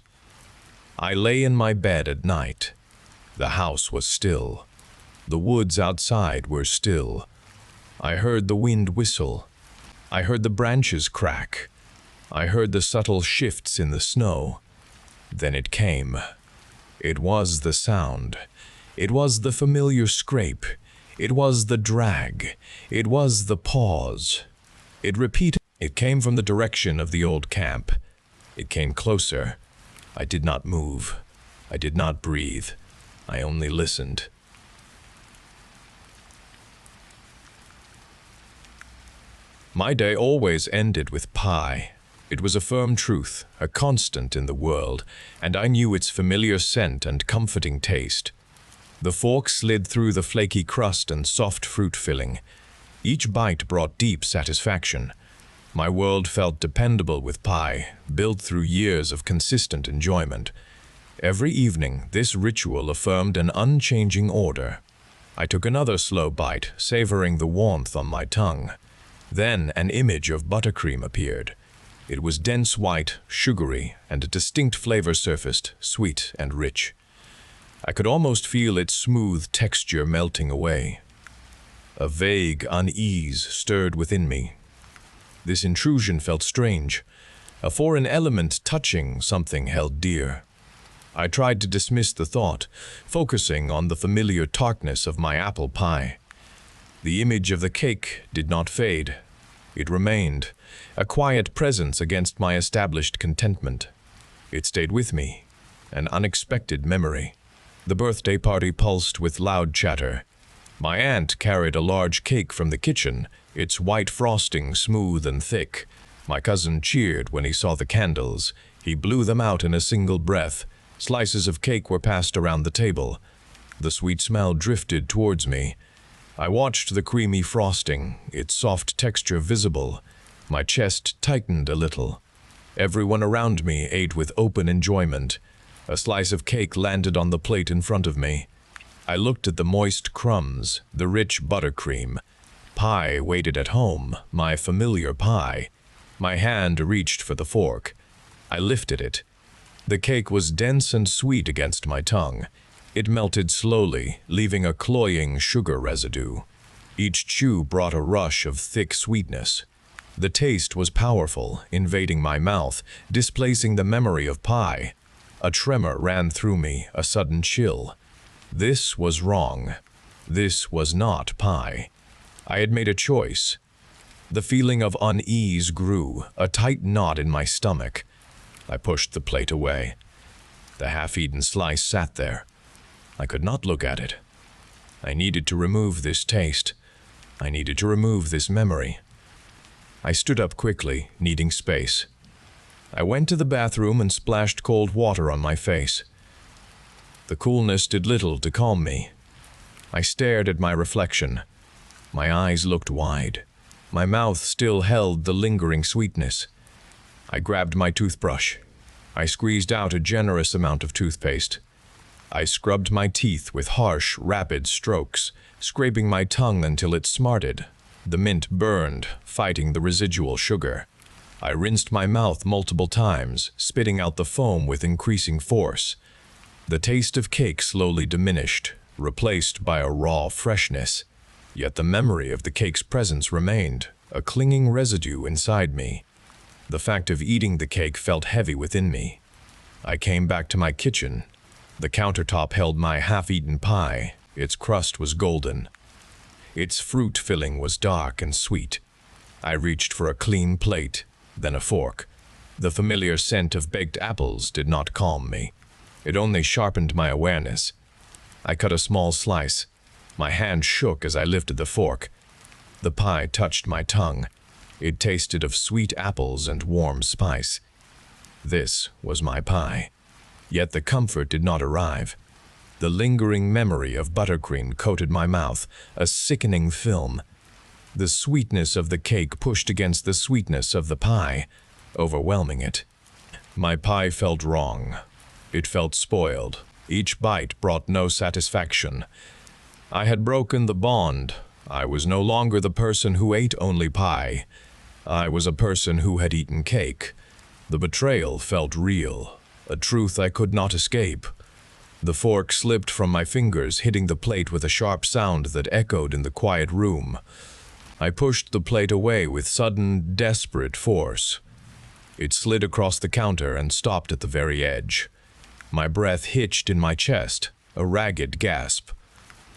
I lay in my bed at night. The house was still. The woods outside were still. I heard the wind whistle. I heard the branches crack. I heard the subtle shifts in the snow. Then it came. It was the sound. It was the familiar scrape. It was the drag. It was the pause. It repeated. It came from the direction of the old camp. It came closer. I did not move. I did not breathe. I only listened. My day always ended with pie. It was a firm truth, a constant in the world, and I knew its familiar scent and comforting taste. The fork slid through the flaky crust and soft fruit filling. Each bite brought deep satisfaction. My world felt dependable with pie, built through years of consistent enjoyment. Every evening, this ritual affirmed an unchanging order. I took another slow bite, savoring the warmth on my tongue. Then an image of buttercream appeared. It was dense white, sugary, and a distinct flavor surfaced, sweet and rich. I could almost feel its smooth texture melting away. A vague unease stirred within me. This intrusion felt strange, a foreign element touching something held dear. I tried to dismiss the thought, focusing on the familiar tartness of my apple pie. The image of the cake did not fade. It remained, a quiet presence against my established contentment. It stayed with me, an unexpected memory. The birthday party pulsed with loud chatter. My aunt carried a large cake from the kitchen, its white frosting smooth and thick. My cousin cheered when he saw the candles. He blew them out in a single breath. Slices of cake were passed around the table. The sweet smell drifted towards me. I watched the creamy frosting, its soft texture visible. My chest tightened a little. Everyone around me ate with open enjoyment. A slice of cake landed on the plate in front of me. I looked at the moist crumbs, the rich buttercream. Pie waited at home, my familiar pie. My hand reached for the fork. I lifted it. The cake was dense and sweet against my tongue. It melted slowly, leaving a cloying sugar residue. Each chew brought a rush of thick sweetness. The taste was powerful, invading my mouth, displacing the memory of pie. A tremor ran through me, a sudden chill. This was wrong. This was not pie. I had made a choice. The feeling of unease grew, a tight knot in my stomach. I pushed the plate away. The half-eaten slice sat there. I could not look at it. I needed to remove this taste. I needed to remove this memory. I stood up quickly, needing space. I went to the bathroom and splashed cold water on my face. The coolness did little to calm me. I stared at my reflection. My eyes looked wide. My mouth still held the lingering sweetness. I grabbed my toothbrush. I squeezed out a generous amount of toothpaste. I scrubbed my teeth with harsh, rapid strokes, scraping my tongue until it smarted. The mint burned, fighting the residual sugar. I rinsed my mouth multiple times, spitting out the foam with increasing force. The taste of cake slowly diminished, replaced by a raw freshness. Yet the memory of the cake's presence remained, a clinging residue inside me. The fact of eating the cake felt heavy within me. I came back to my kitchen. The countertop held my half-eaten pie. Its crust was golden. Its fruit filling was dark and sweet. I reached for a clean plate, then a fork. The familiar scent of baked apples did not calm me. It only sharpened my awareness. I cut a small slice. My hand shook as I lifted the fork. The pie touched my tongue. It tasted of sweet apples and warm spice. This was my pie. Yet the comfort did not arrive. The lingering memory of buttercream coated my mouth, a sickening film. The sweetness of the cake pushed against the sweetness of the pie, overwhelming it. My pie felt wrong. It felt spoiled. Each bite brought no satisfaction. I had broken the bond. I was no longer the person who ate only pie. I was a person who had eaten cake. The betrayal felt real, a truth I could not escape. The fork slipped from my fingers, hitting the plate with a sharp sound that echoed in the quiet room. I pushed the plate away with sudden, desperate force. It slid across the counter and stopped at the very edge. My breath hitched in my chest, a ragged gasp.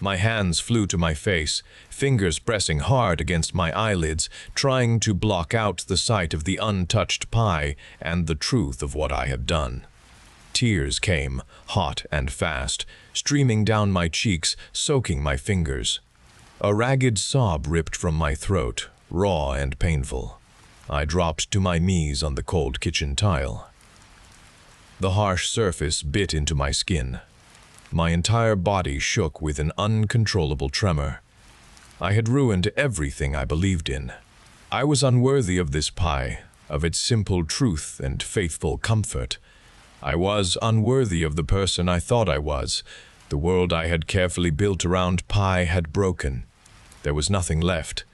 My hands flew to my face, fingers pressing hard against my eyelids, trying to block out the sight of the untouched pie and the truth of what I had done. Tears came, hot and fast, streaming down my cheeks, soaking my fingers. A ragged sob ripped from my throat, raw and painful. I dropped to my knees on the cold kitchen tile. The harsh surface bit into my skin. My entire body shook with an uncontrollable tremor. I had ruined everything I believed in. I was unworthy of this pie, of its simple truth and faithful comfort. I was unworthy of the person I thought I was. The world I had carefully built around pie had broken. There was nothing left.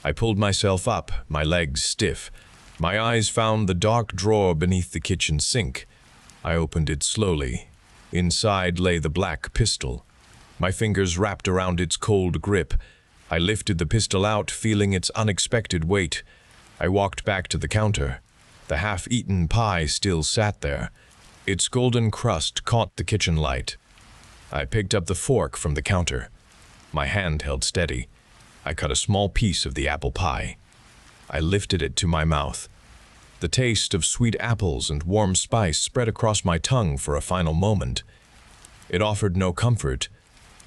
I pulled myself up, my legs stiff. My eyes found the dark drawer beneath the kitchen sink. I opened it slowly. Inside lay the black pistol. My fingers wrapped around its cold grip. I lifted the pistol out, feeling its unexpected weight. I walked back to the counter. The half-eaten pie still sat there. Its golden crust caught the kitchen light. I picked up the fork from the counter. My hand held steady. I cut a small piece of the apple pie. I lifted it to my mouth. The taste of sweet apples and warm spice spread across my tongue for a final moment. It offered no comfort.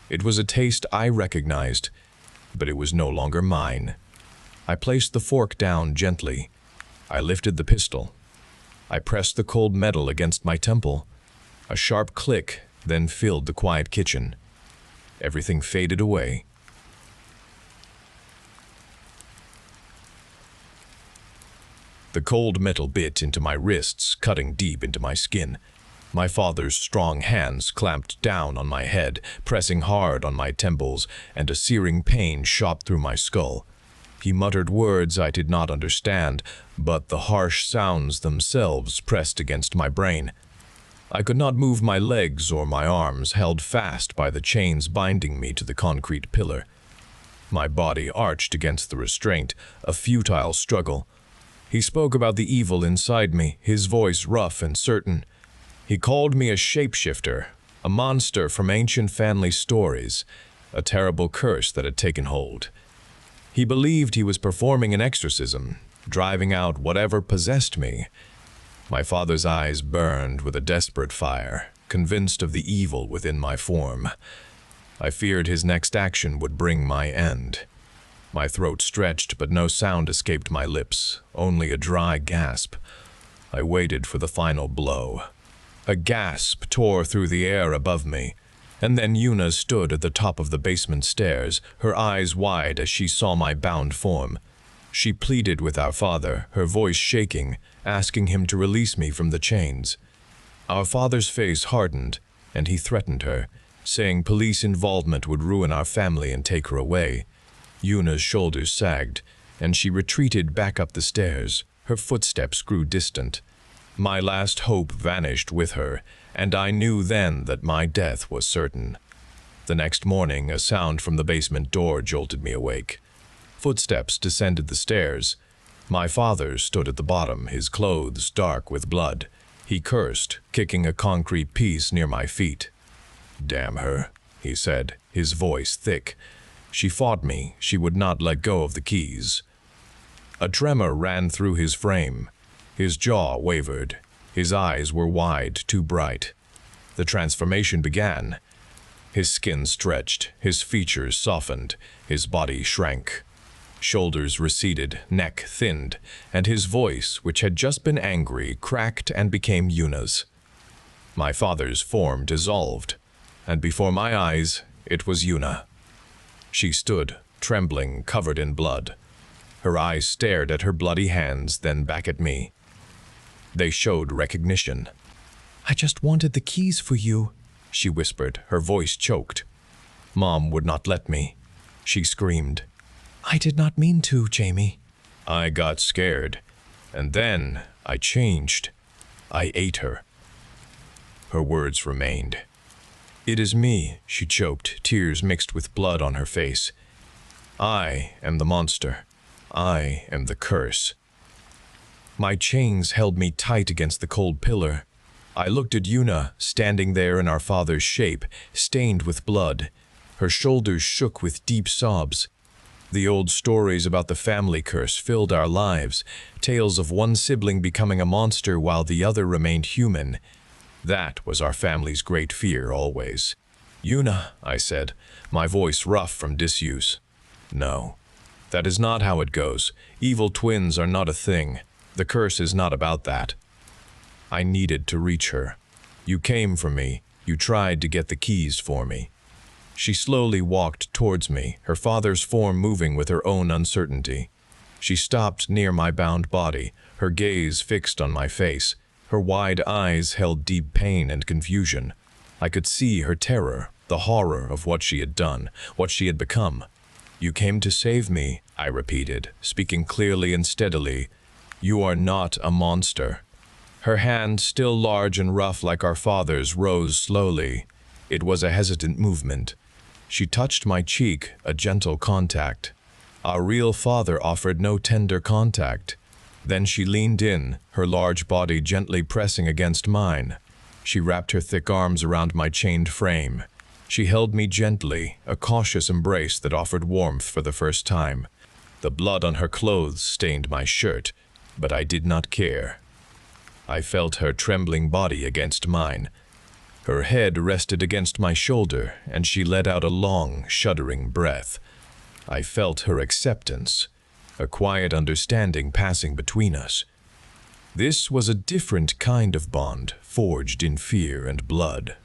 It was a taste I recognized, but it was no longer mine. I placed the fork down gently. I lifted the pistol. I pressed the cold metal against my temple. A sharp click then filled the quiet kitchen. Everything faded away. The cold metal bit into my wrists, cutting deep into my skin. My father's strong hands clamped down on my head, pressing hard on my temples, and a searing pain shot through my skull. He muttered words I did not understand, but the harsh sounds themselves pressed against my brain. I could not move my legs or my arms, held fast by the chains binding me to the concrete pillar. My body arched against the restraint, a futile struggle. He spoke about the evil inside me, his voice rough and certain. He called me a shapeshifter, a monster from ancient family stories, a terrible curse that had taken hold. He believed he was performing an exorcism, driving out whatever possessed me. My father's eyes burned with a desperate fire, convinced of the evil within my form. I feared his next action would bring my end. My throat stretched, but no sound escaped my lips, only a dry gasp. I waited for the final blow. A gasp tore through the air above me, and then Una stood at the top of the basement stairs, her eyes wide as she saw my bound form. She pleaded with our father, her voice shaking, asking him to release me from the chains. Our father's face hardened, and he threatened her, saying police involvement would ruin our family and take her away. Una's shoulders sagged, and she retreated back up the stairs. Her footsteps grew distant. My last hope vanished with her, and I knew then that my death was certain. The next morning, a sound from the basement door jolted me awake. Footsteps descended the stairs. My father stood at the bottom, his clothes dark with blood. He cursed, kicking a concrete piece near my feet. "Damn her," he said, his voice thick. "She fought me. She would not let go of the keys." A tremor ran through his frame. His jaw wavered. His eyes were wide, too bright. The transformation began. His skin stretched, his features softened, his body shrank. Shoulders receded, neck thinned, and his voice, which had just been angry, cracked and became Yuna's. My father's form dissolved, and before my eyes, it was Yuna. She stood, trembling, covered in blood. Her eyes stared at her bloody hands, then back at me. They showed recognition. "I just wanted the keys for you," she whispered, her voice choked. "Mom would not let me," she screamed. "I did not mean to, Jamie." I got scared, and then I changed. I ate her. Her words remained. "It is me," she choked, tears mixed with blood on her face. "I am the monster. I am the curse." My chains held me tight against the cold pillar. I looked at Yuna, standing there in our father's shape, stained with blood. Her shoulders shook with deep sobs. The old stories about the family curse filled our lives, tales of one sibling becoming a monster while the other remained human. That was our family's great fear always. "Yuna," I said, my voice rough from disuse. "No, that is not how it goes. Evil twins are not a thing. The curse is not about that." I needed to reach her. "You came for me. You tried to get the keys for me." She slowly walked towards me, her father's form moving with her own uncertainty. She stopped near my bound body, her gaze fixed on my face. Her wide eyes held deep pain and confusion. I could see her terror, the horror of what she had done, what she had become. "You came to save me," I repeated, speaking clearly and steadily. "You are not a monster." Her hand, still large and rough like our father's, rose slowly. It was a hesitant movement. She touched my cheek, a gentle contact. Our real father offered no tender contact. Then she leaned in, her large body gently pressing against mine. She wrapped her thick arms around my chained frame. She held me gently, a cautious embrace that offered warmth for the first time. The blood on her clothes stained my shirt, but I did not care. I felt her trembling body against mine. Her head rested against my shoulder, and she let out a long, shuddering breath. I felt her acceptance, a quiet understanding passing between us. This was a different kind of bond, forged in fear and blood.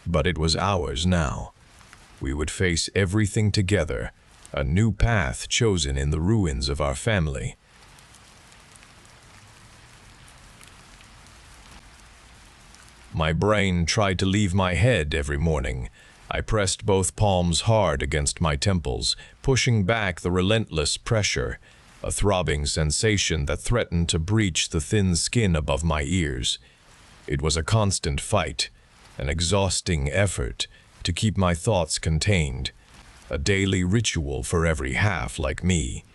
But it was ours now. We would face everything together, a new path chosen in the ruins of our family. My brain tried to leave my head every morning. I pressed both palms hard against my temples, pushing back the relentless pressure, a throbbing sensation that threatened to breach the thin skin above my ears. It was a constant fight, an exhausting effort to keep my thoughts contained, a daily ritual for every half like me.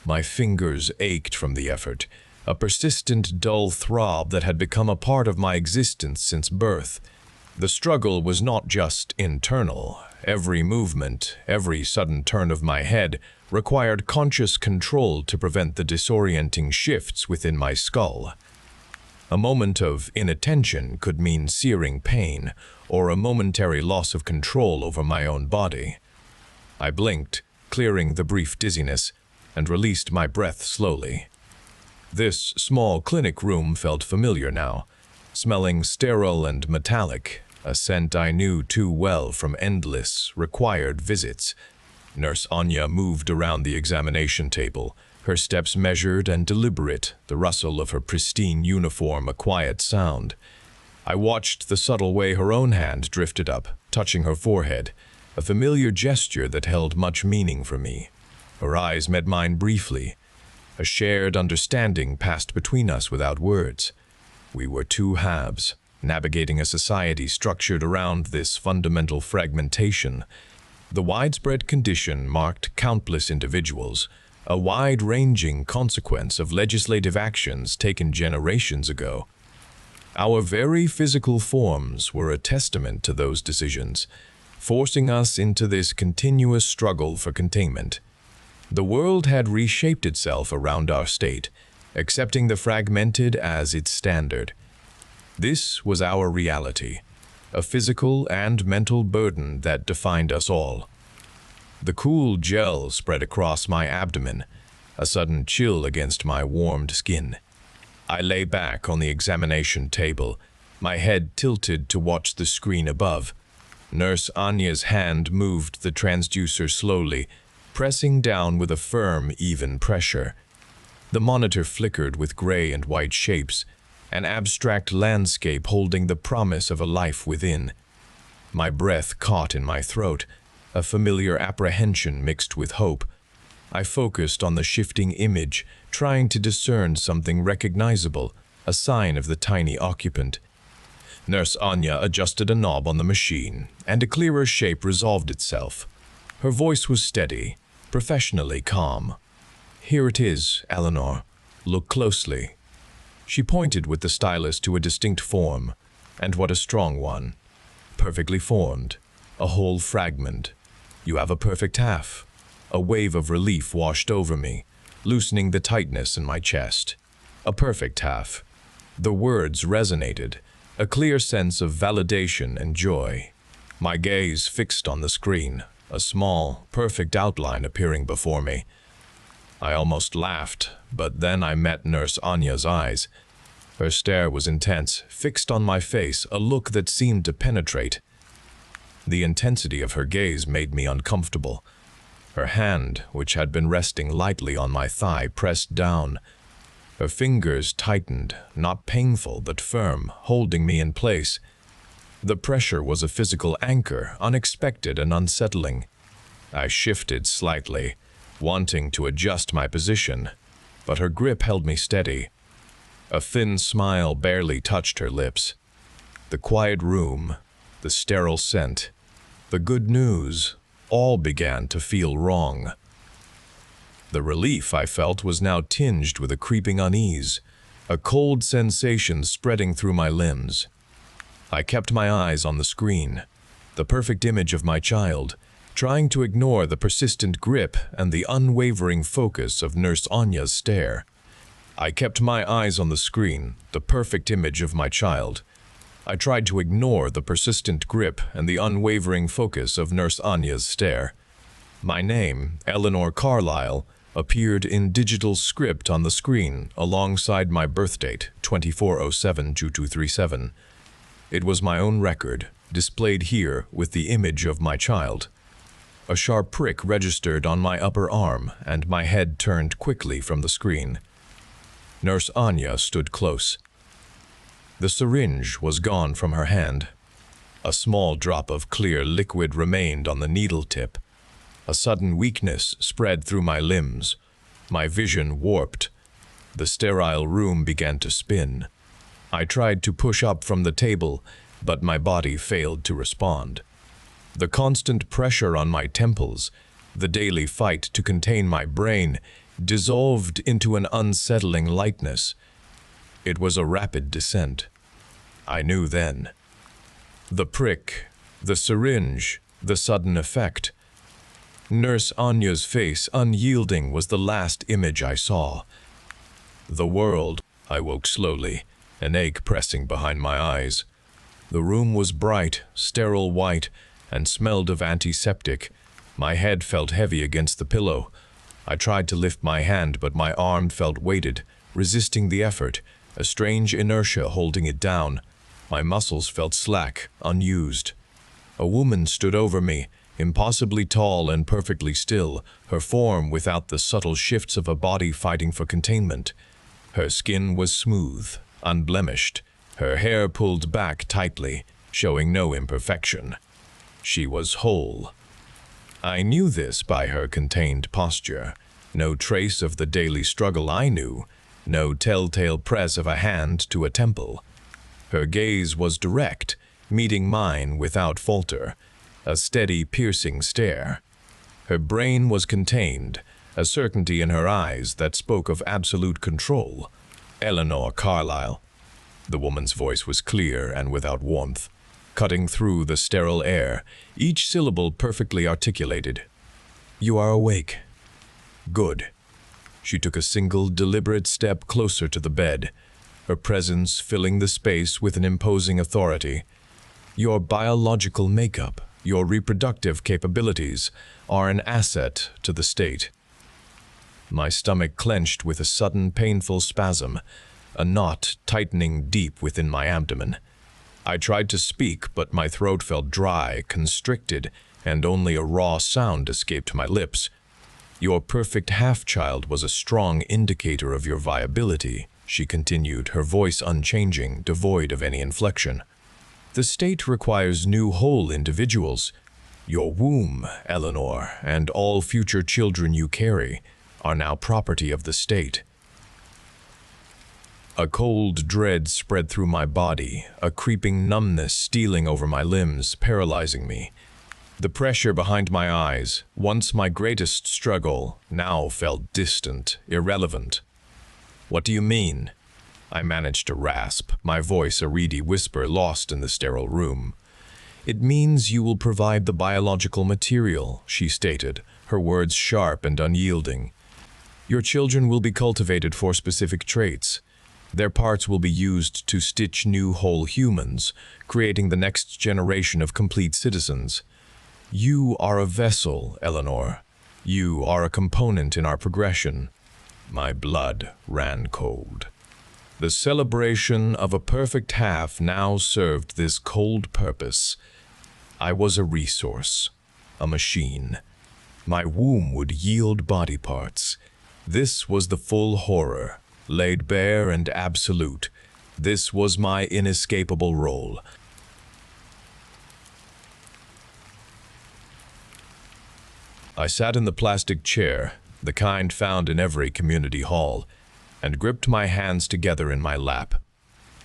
My fingers ached from the effort, a persistent dull throb that had become a part of my existence since birth. The struggle was not just internal. Every movement, every sudden turn of my head required conscious control to prevent the disorienting shifts within my skull. A moment of inattention could mean searing pain or a momentary loss of control over my own body. I blinked, clearing the brief dizziness, and released my breath slowly. This small clinic room felt familiar now, smelling sterile and metallic, a scent I knew too well from endless, required visits. Nurse Anya moved around the examination table, her steps measured and deliberate, the rustle of her pristine uniform a quiet sound. I watched the subtle way her own hand drifted up, touching her forehead, a familiar gesture that held much meaning for me. Her eyes met mine briefly. A shared understanding passed between us without words. We were two halves, navigating a society structured around this fundamental fragmentation. The widespread condition marked countless individuals, a wide-ranging consequence of legislative actions taken generations ago. Our very physical forms were a testament to those decisions, forcing us into this continuous struggle for containment. The world had reshaped itself around our state, accepting the fragmented as its standard. This was our reality, a physical and mental burden that defined us all. The cool gel spread across my abdomen, a sudden chill against my warmed skin. I lay back on the examination table, my head tilted to watch the screen above. Nurse Anya's hand moved the transducer slowly, pressing down with a firm, even pressure. The monitor flickered with gray and white shapes, an abstract landscape holding the promise of a life within. My breath caught in my throat, a familiar apprehension mixed with hope. I focused on the shifting image, trying to discern something recognizable, a sign of the tiny occupant. Nurse Anya adjusted a knob on the machine, and a clearer shape resolved itself. Her voice was steady, professionally calm. "Here it is, Eleanor. Look closely." She pointed with the stylus to a distinct form, and what a strong one. Perfectly formed, a whole fragment. "You have a perfect half." A wave of relief washed over me, loosening the tightness in my chest. A perfect half. The words resonated, a clear sense of validation and joy. My gaze fixed on the screen, a small, perfect outline appearing before me. I almost laughed, but then I met Nurse Anya's eyes. Her stare was intense, fixed on my face, a look that seemed to penetrate. The intensity of her gaze made me uncomfortable. Her hand, which had been resting lightly on my thigh, pressed down. Her fingers tightened, not painful but firm, holding me in place. The pressure was a physical anchor, unexpected and unsettling. I shifted slightly, wanting to adjust my position, but her grip held me steady. A thin smile barely touched her lips. The quiet room, the sterile scent, the good news, all began to feel wrong. The relief I felt was now tinged with a creeping unease, a cold sensation spreading through my limbs. I kept my eyes on the screen, the perfect image of my child, trying to ignore the persistent grip and the unwavering focus of Nurse Anya's stare. I kept my eyes on the screen, the perfect image of my child. I tried to ignore the persistent grip and the unwavering focus of Nurse Anya's stare. My name, Eleanor Carlyle, appeared in digital script on the screen alongside my birth date, 24/07/2237. It was my own record, displayed here with the image of my child. A sharp prick registered on my upper arm, and my head turned quickly from the screen. Nurse Anya stood close. The syringe was gone from her hand. A small drop of clear liquid remained on the needle tip. A sudden weakness spread through my limbs. My vision warped. The sterile room began to spin. I tried to push up from the table, but my body failed to respond. The constant pressure on my temples, the daily fight to contain my brain, dissolved into an unsettling lightness. It was a rapid descent. I knew then. The prick, the syringe, the sudden effect. Nurse Anya's face, unyielding, was the last image I saw. The world. I woke slowly, an ache pressing behind my eyes. The room was bright, sterile white, and smelled of antiseptic. My head felt heavy against the pillow. I tried to lift my hand, but my arm felt weighted, resisting the effort, a strange inertia holding it down. My muscles felt slack, unused. A woman stood over me, impossibly tall and perfectly still, her form without the subtle shifts of a body fighting for containment. Her skin was smooth, unblemished, her hair pulled back tightly, showing no imperfection. She was whole. I knew this by her contained posture. No trace of the daily struggle I knew, no telltale press of a hand to a temple. Her gaze was direct, meeting mine without falter, a steady, piercing stare. Her brain was contained, a certainty in her eyes that spoke of absolute control. "Eleanor Carlyle." The woman's voice was clear and without warmth, cutting through the sterile air, each syllable perfectly articulated. "You are awake. Good." She took a single, deliberate step closer to the bed, her presence filling the space with an imposing authority. "Your biological makeup, your reproductive capabilities, are an asset to the state." My stomach clenched with a sudden, painful spasm, a knot tightening deep within my abdomen. I tried to speak, but my throat felt dry, constricted, and only a raw sound escaped my lips. "Your perfect half-child was a strong indicator of your viability," she continued, her voice unchanging, devoid of any inflection. "The state requires new whole individuals. Your womb, Eleanor, and all future children you carry are now property of the state." A cold dread spread through my body, a creeping numbness stealing over my limbs, paralyzing me. The pressure behind my eyes, once my greatest struggle, now felt distant, irrelevant. "What do you mean?" I managed to rasp, my voice a reedy whisper lost in the sterile room. "It means you will provide the biological material," she stated, her words sharp and unyielding. "Your children will be cultivated for specific traits. Their parts will be used to stitch new whole humans, creating the next generation of complete citizens. You are a vessel, Eleanor. You are a component in our progression." My blood ran cold. The celebration of a perfect half now served this cold purpose. I was a resource, a machine. My womb would yield body parts. This was the full horror, laid bare and absolute. This was my inescapable role. I sat in the plastic chair, the kind found in every community hall, and gripped my hands together in my lap.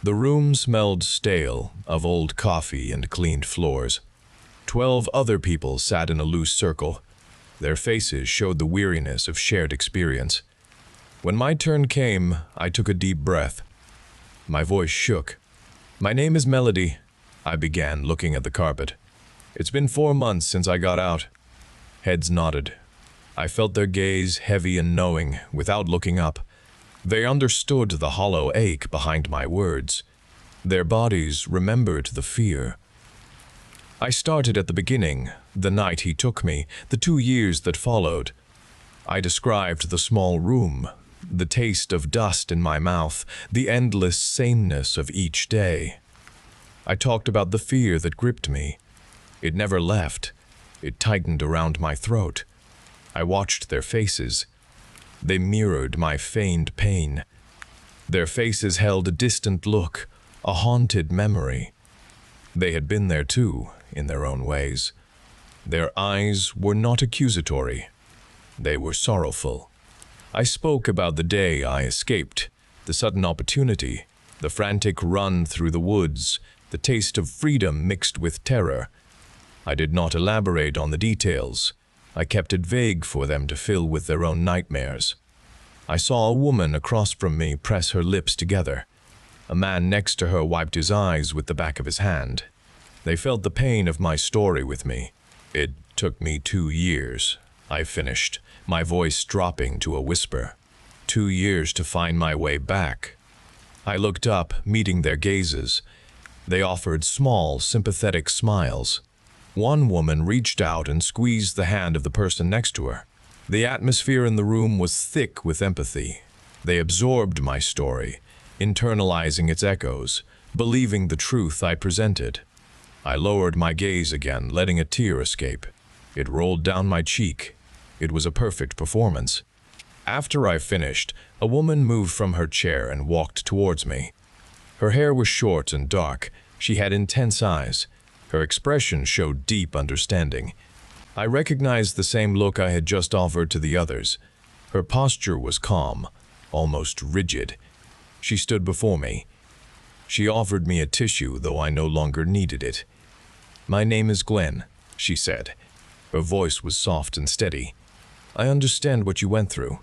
The room smelled stale, of old coffee and cleaned floors. 12 other people sat in a loose circle. Their faces showed the weariness of shared experience. When my turn came, I took a deep breath. My voice shook. "My name is Melody," I began, looking at the carpet. "It's been 4 months since I got out." Heads nodded. I felt their gaze heavy and knowing, without looking up. They understood the hollow ache behind my words. Their bodies remembered the fear. I started at the beginning, the night he took me, the 2 years that followed. I described the small room, the taste of dust in my mouth, the endless sameness of each day. I talked about the fear that gripped me. It never left. It tightened around my throat. I watched their faces. They mirrored my feigned pain. Their faces held a distant look, a haunted memory. They had been there too, in their own ways. Their eyes were not accusatory. They were sorrowful. I spoke about the day I escaped, the sudden opportunity, the frantic run through the woods, the taste of freedom mixed with terror. I did not elaborate on the details. I kept it vague for them to fill with their own nightmares. I saw a woman across from me press her lips together. A man next to her wiped his eyes with the back of his hand. They felt the pain of my story with me. "It took me 2 years," I finished, my voice dropping to a whisper. 2 years to find my way back. I looked up, meeting their gazes. They offered small, sympathetic smiles. One woman reached out and squeezed the hand of the person next to her. The atmosphere in the room was thick with empathy. They absorbed my story, internalizing its echoes, believing the truth I presented. I lowered my gaze again, letting a tear escape. It rolled down my cheek. It was a perfect performance. After I finished, a woman moved from her chair and walked towards me. Her hair was short and dark. She had intense eyes. Her expression showed deep understanding. I recognized the same look I had just offered to the others. Her posture was calm, almost rigid. She stood before me. She offered me a tissue, though I no longer needed it. "My name is Gwen," she said. Her voice was soft and steady. I understand what you went through.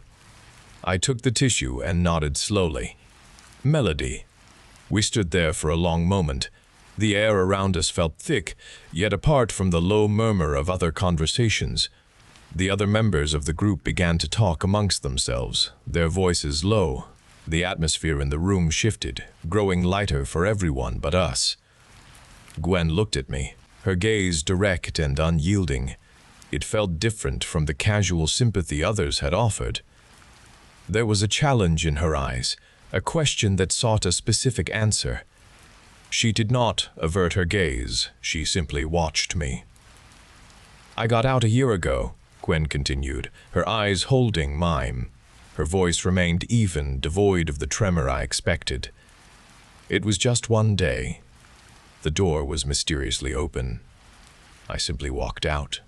I took the tissue and nodded slowly. Melody. We stood there for a long moment. The air around us felt thick, yet apart from the low murmur of other conversations. The other members of the group began to talk amongst themselves, their voices low. The atmosphere in the room shifted, growing lighter for everyone but us. Gwen looked at me, her gaze direct and unyielding. It felt different from the casual sympathy others had offered. There was a challenge in her eyes, a question that sought a specific answer. She did not avert her gaze, she simply watched me. I got out a year ago, Gwen continued, her eyes holding mine. Her voice remained even, devoid of the tremor I expected. It was just one day. The door was mysteriously open. I simply walked out.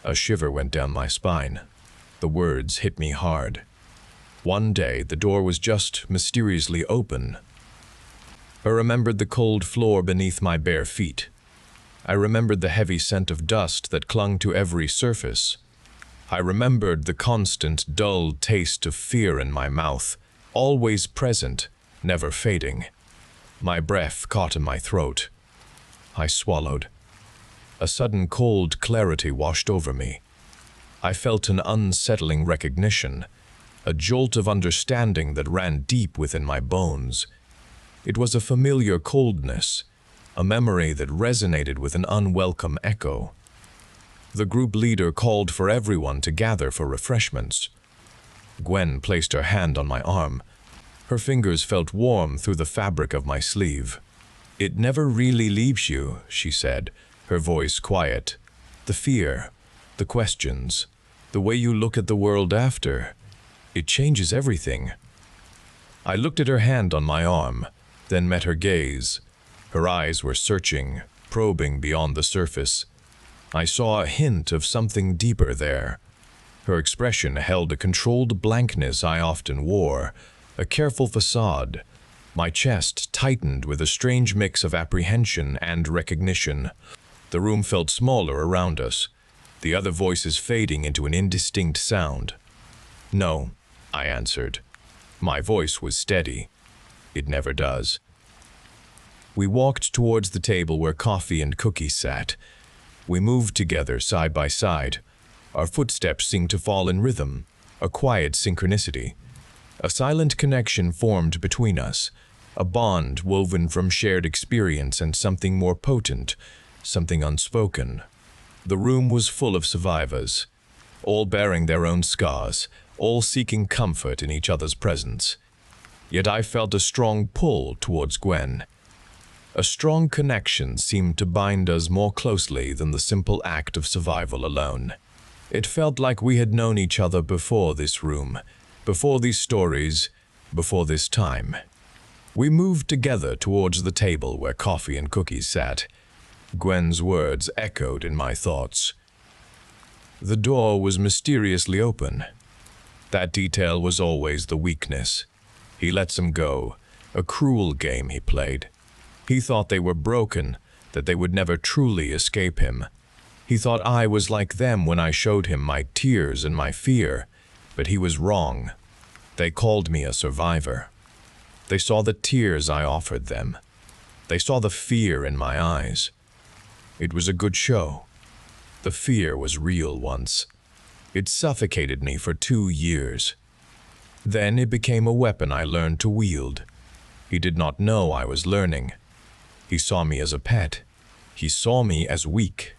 A shiver went down my spine. The words hit me hard. One day, the door was just mysteriously open. I remembered the cold floor beneath my bare feet. I remembered the heavy scent of dust that clung to every surface. I remembered the constant, dull taste of fear in my mouth, always present, never fading. My breath caught in my throat. I swallowed. A sudden cold clarity washed over me. I felt an unsettling recognition, a jolt of understanding that ran deep within my bones. It was a familiar coldness, a memory that resonated with an unwelcome echo. The group leader called for everyone to gather for refreshments. Gwen placed her hand on my arm. Her fingers felt warm through the fabric of my sleeve. "It never really leaves you," she said, her voice quiet. "The fear, the questions, the way you look at the world after, it changes everything." I looked at her hand on my arm, then met her gaze. Her eyes were searching, probing beyond the surface. I saw a hint of something deeper there. Her expression held a controlled blankness I often wore, a careful facade. My chest tightened with a strange mix of apprehension and recognition. The room felt smaller around us, the other voices fading into an indistinct sound. "No," I answered. My voice was steady. It never does. We walked towards the table where coffee and cookies sat. We moved together side by side. Our footsteps seemed to fall in rhythm, a quiet synchronicity. A silent connection formed between us, a bond woven from shared experience and something more potent, something unspoken. The room was full of survivors, all bearing their own scars, all seeking comfort in each other's presence. Yet I felt a strong pull towards Gwen. A strong connection seemed to bind us more closely than the simple act of survival alone. It felt like we had known each other before this room, before these stories, before this time. We moved together towards the table where coffee and cookies sat. Gwen's words echoed in my thoughts. The door was mysteriously open. That detail was always the weakness. He lets them go, a cruel game he played. He thought they were broken, that they would never truly escape him. He thought I was like them when I showed him my tears and my fear, but he was wrong. They called me a survivor. They saw the tears I offered them. They saw the fear in my eyes. It was a good show. The fear was real once. It suffocated me for 2 years. Then it became a weapon I learned to wield. He did not know I was learning. He saw me as a pet. He saw me as weak.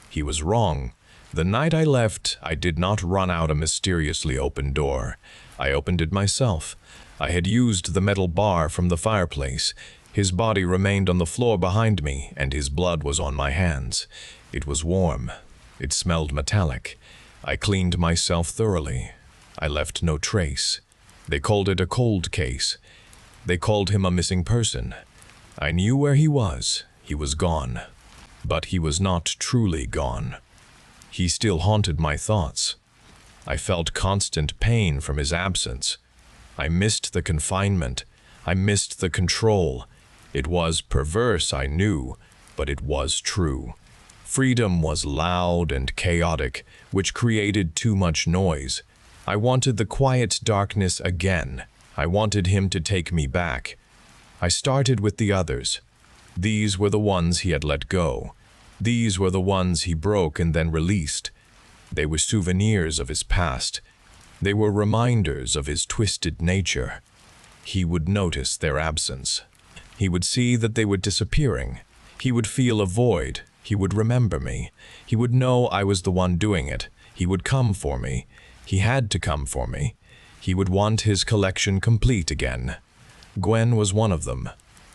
He was wrong. The night I left, I did not run out a mysteriously open door. I opened it myself. I had used the metal bar from the fireplace. His body remained on the floor behind me, and his blood was on my hands. It was warm. It smelled metallic. I cleaned myself thoroughly. I left no trace. They called it a cold case. They called him a missing person. I knew where he was. He was gone. But he was not truly gone. He still haunted my thoughts. I felt constant pain from his absence. I missed the confinement. I missed the control. It was perverse, I knew, but it was true. Freedom was loud and chaotic, which created too much noise. I wanted the quiet darkness again. I wanted him to take me back. I started with the others. These were the ones he had let go. These were the ones he broke and then released. They were souvenirs of his past. They were reminders of his twisted nature. He would notice their absence. He would see that they were disappearing. He would feel a void. He would remember me. He would know I was the one doing it. He would come for me. He had to come for me. He would want his collection complete again. Gwen was one of them.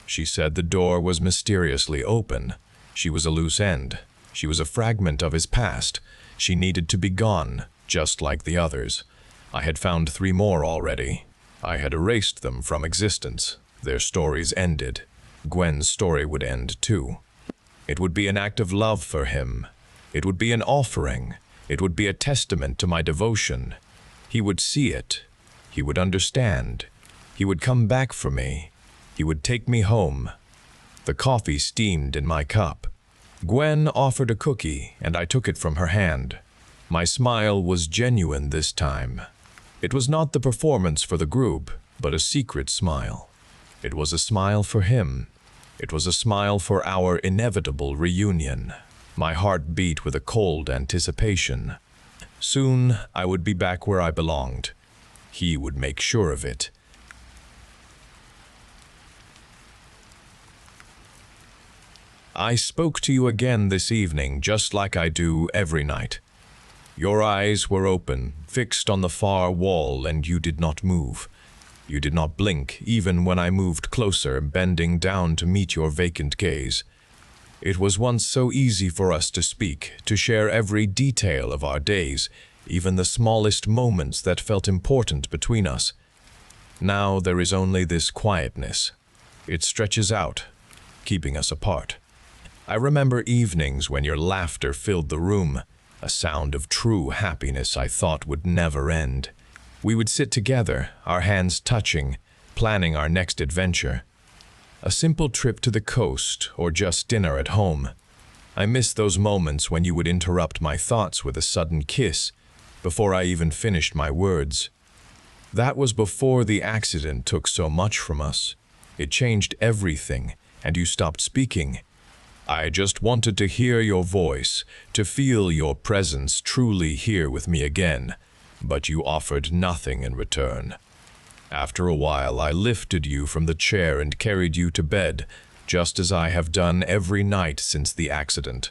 She said the door was mysteriously open. She was a loose end. She was a fragment of his past. She needed to be gone, just like the others. I had found 3 more already. I had erased them from existence. Their stories ended. Gwen's story would end too. It would be an act of love for him. It would be an offering. It would be a testament to my devotion. He would see it. He would understand. He would come back for me. He would take me home. The coffee steamed in my cup. Gwen offered a cookie, and I took it from her hand. My smile was genuine this time. It was not the performance for the group, but a secret smile. It was a smile for him. It was a smile for our inevitable reunion. My heart beat with a cold anticipation. Soon, I would be back where I belonged. He would make sure of it. I spoke to you again this evening, just like I do every night. Your eyes were open, fixed on the far wall, and you did not move. You did not blink, even when I moved closer, bending down to meet your vacant gaze. It was once so easy for us to speak, to share every detail of our days, even the smallest moments that felt important between us. Now there is only this quietness. It stretches out, keeping us apart. I remember evenings when your laughter filled the room, a sound of true happiness I thought would never end. We would sit together, our hands touching, planning our next adventure. A simple trip to the coast or just dinner at home. I miss those moments when you would interrupt my thoughts with a sudden kiss before I even finished my words. That was before the accident took so much from us. It changed everything, and you stopped speaking. I just wanted to hear your voice, to feel your presence truly here with me again, but you offered nothing in return. After a while, I lifted you from the chair and carried you to bed, just as I have done every night since the accident.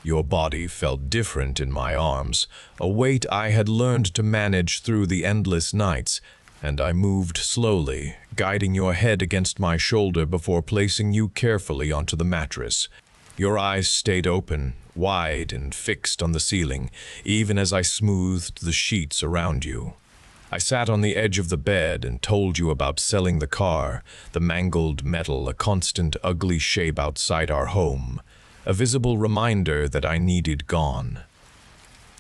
Your body felt different in my arms, a weight I had learned to manage through the endless nights, and I moved slowly, guiding your head against my shoulder before placing you carefully onto the mattress. Your eyes stayed open, wide and fixed on the ceiling, even as I smoothed the sheets around you. I sat on the edge of the bed and told you about selling the car, the mangled metal, a constant ugly shape outside our home, a visible reminder that I needed gone.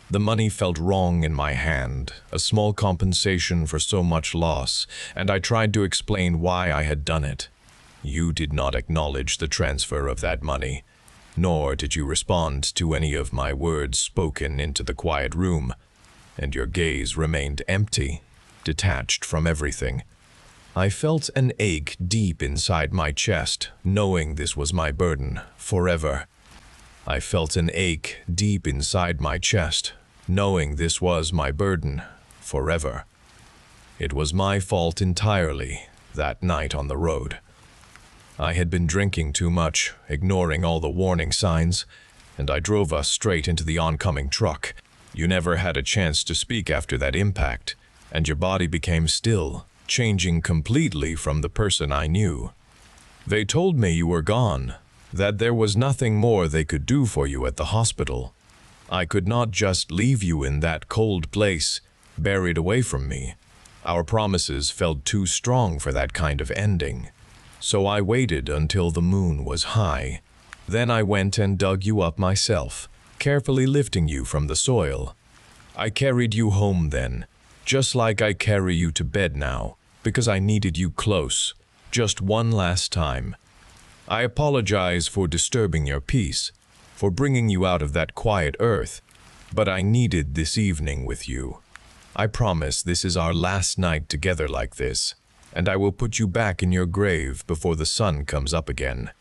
The money felt wrong in my hand, a small compensation for so much loss, and I tried to explain why I had done it. You did not acknowledge the transfer of that money, nor did you respond to any of my words spoken into the quiet room, and your gaze remained empty, detached from everything. I felt an ache deep inside my chest, knowing this was my burden, forever. I felt an ache deep inside my chest, knowing this was my burden, forever. It was my fault entirely, that night on the road. I had been drinking too much, ignoring all the warning signs, and I drove us straight into the oncoming truck. You never had a chance to speak after that impact, and your body became still, changing completely from the person I knew. They told me you were gone, that there was nothing more they could do for you at the hospital. I could not just leave you in that cold place, buried away from me. Our promises felt too strong for that kind of ending. So I waited until the moon was high. Then I went and dug you up myself, carefully lifting you from the soil. I carried you home then, just like I carry you to bed now, because I needed you close, just one last time. I apologize for disturbing your peace, for bringing you out of that quiet earth, but I needed this evening with you. I promise this is our last night together like this, and I will put you back in your grave before the sun comes up again.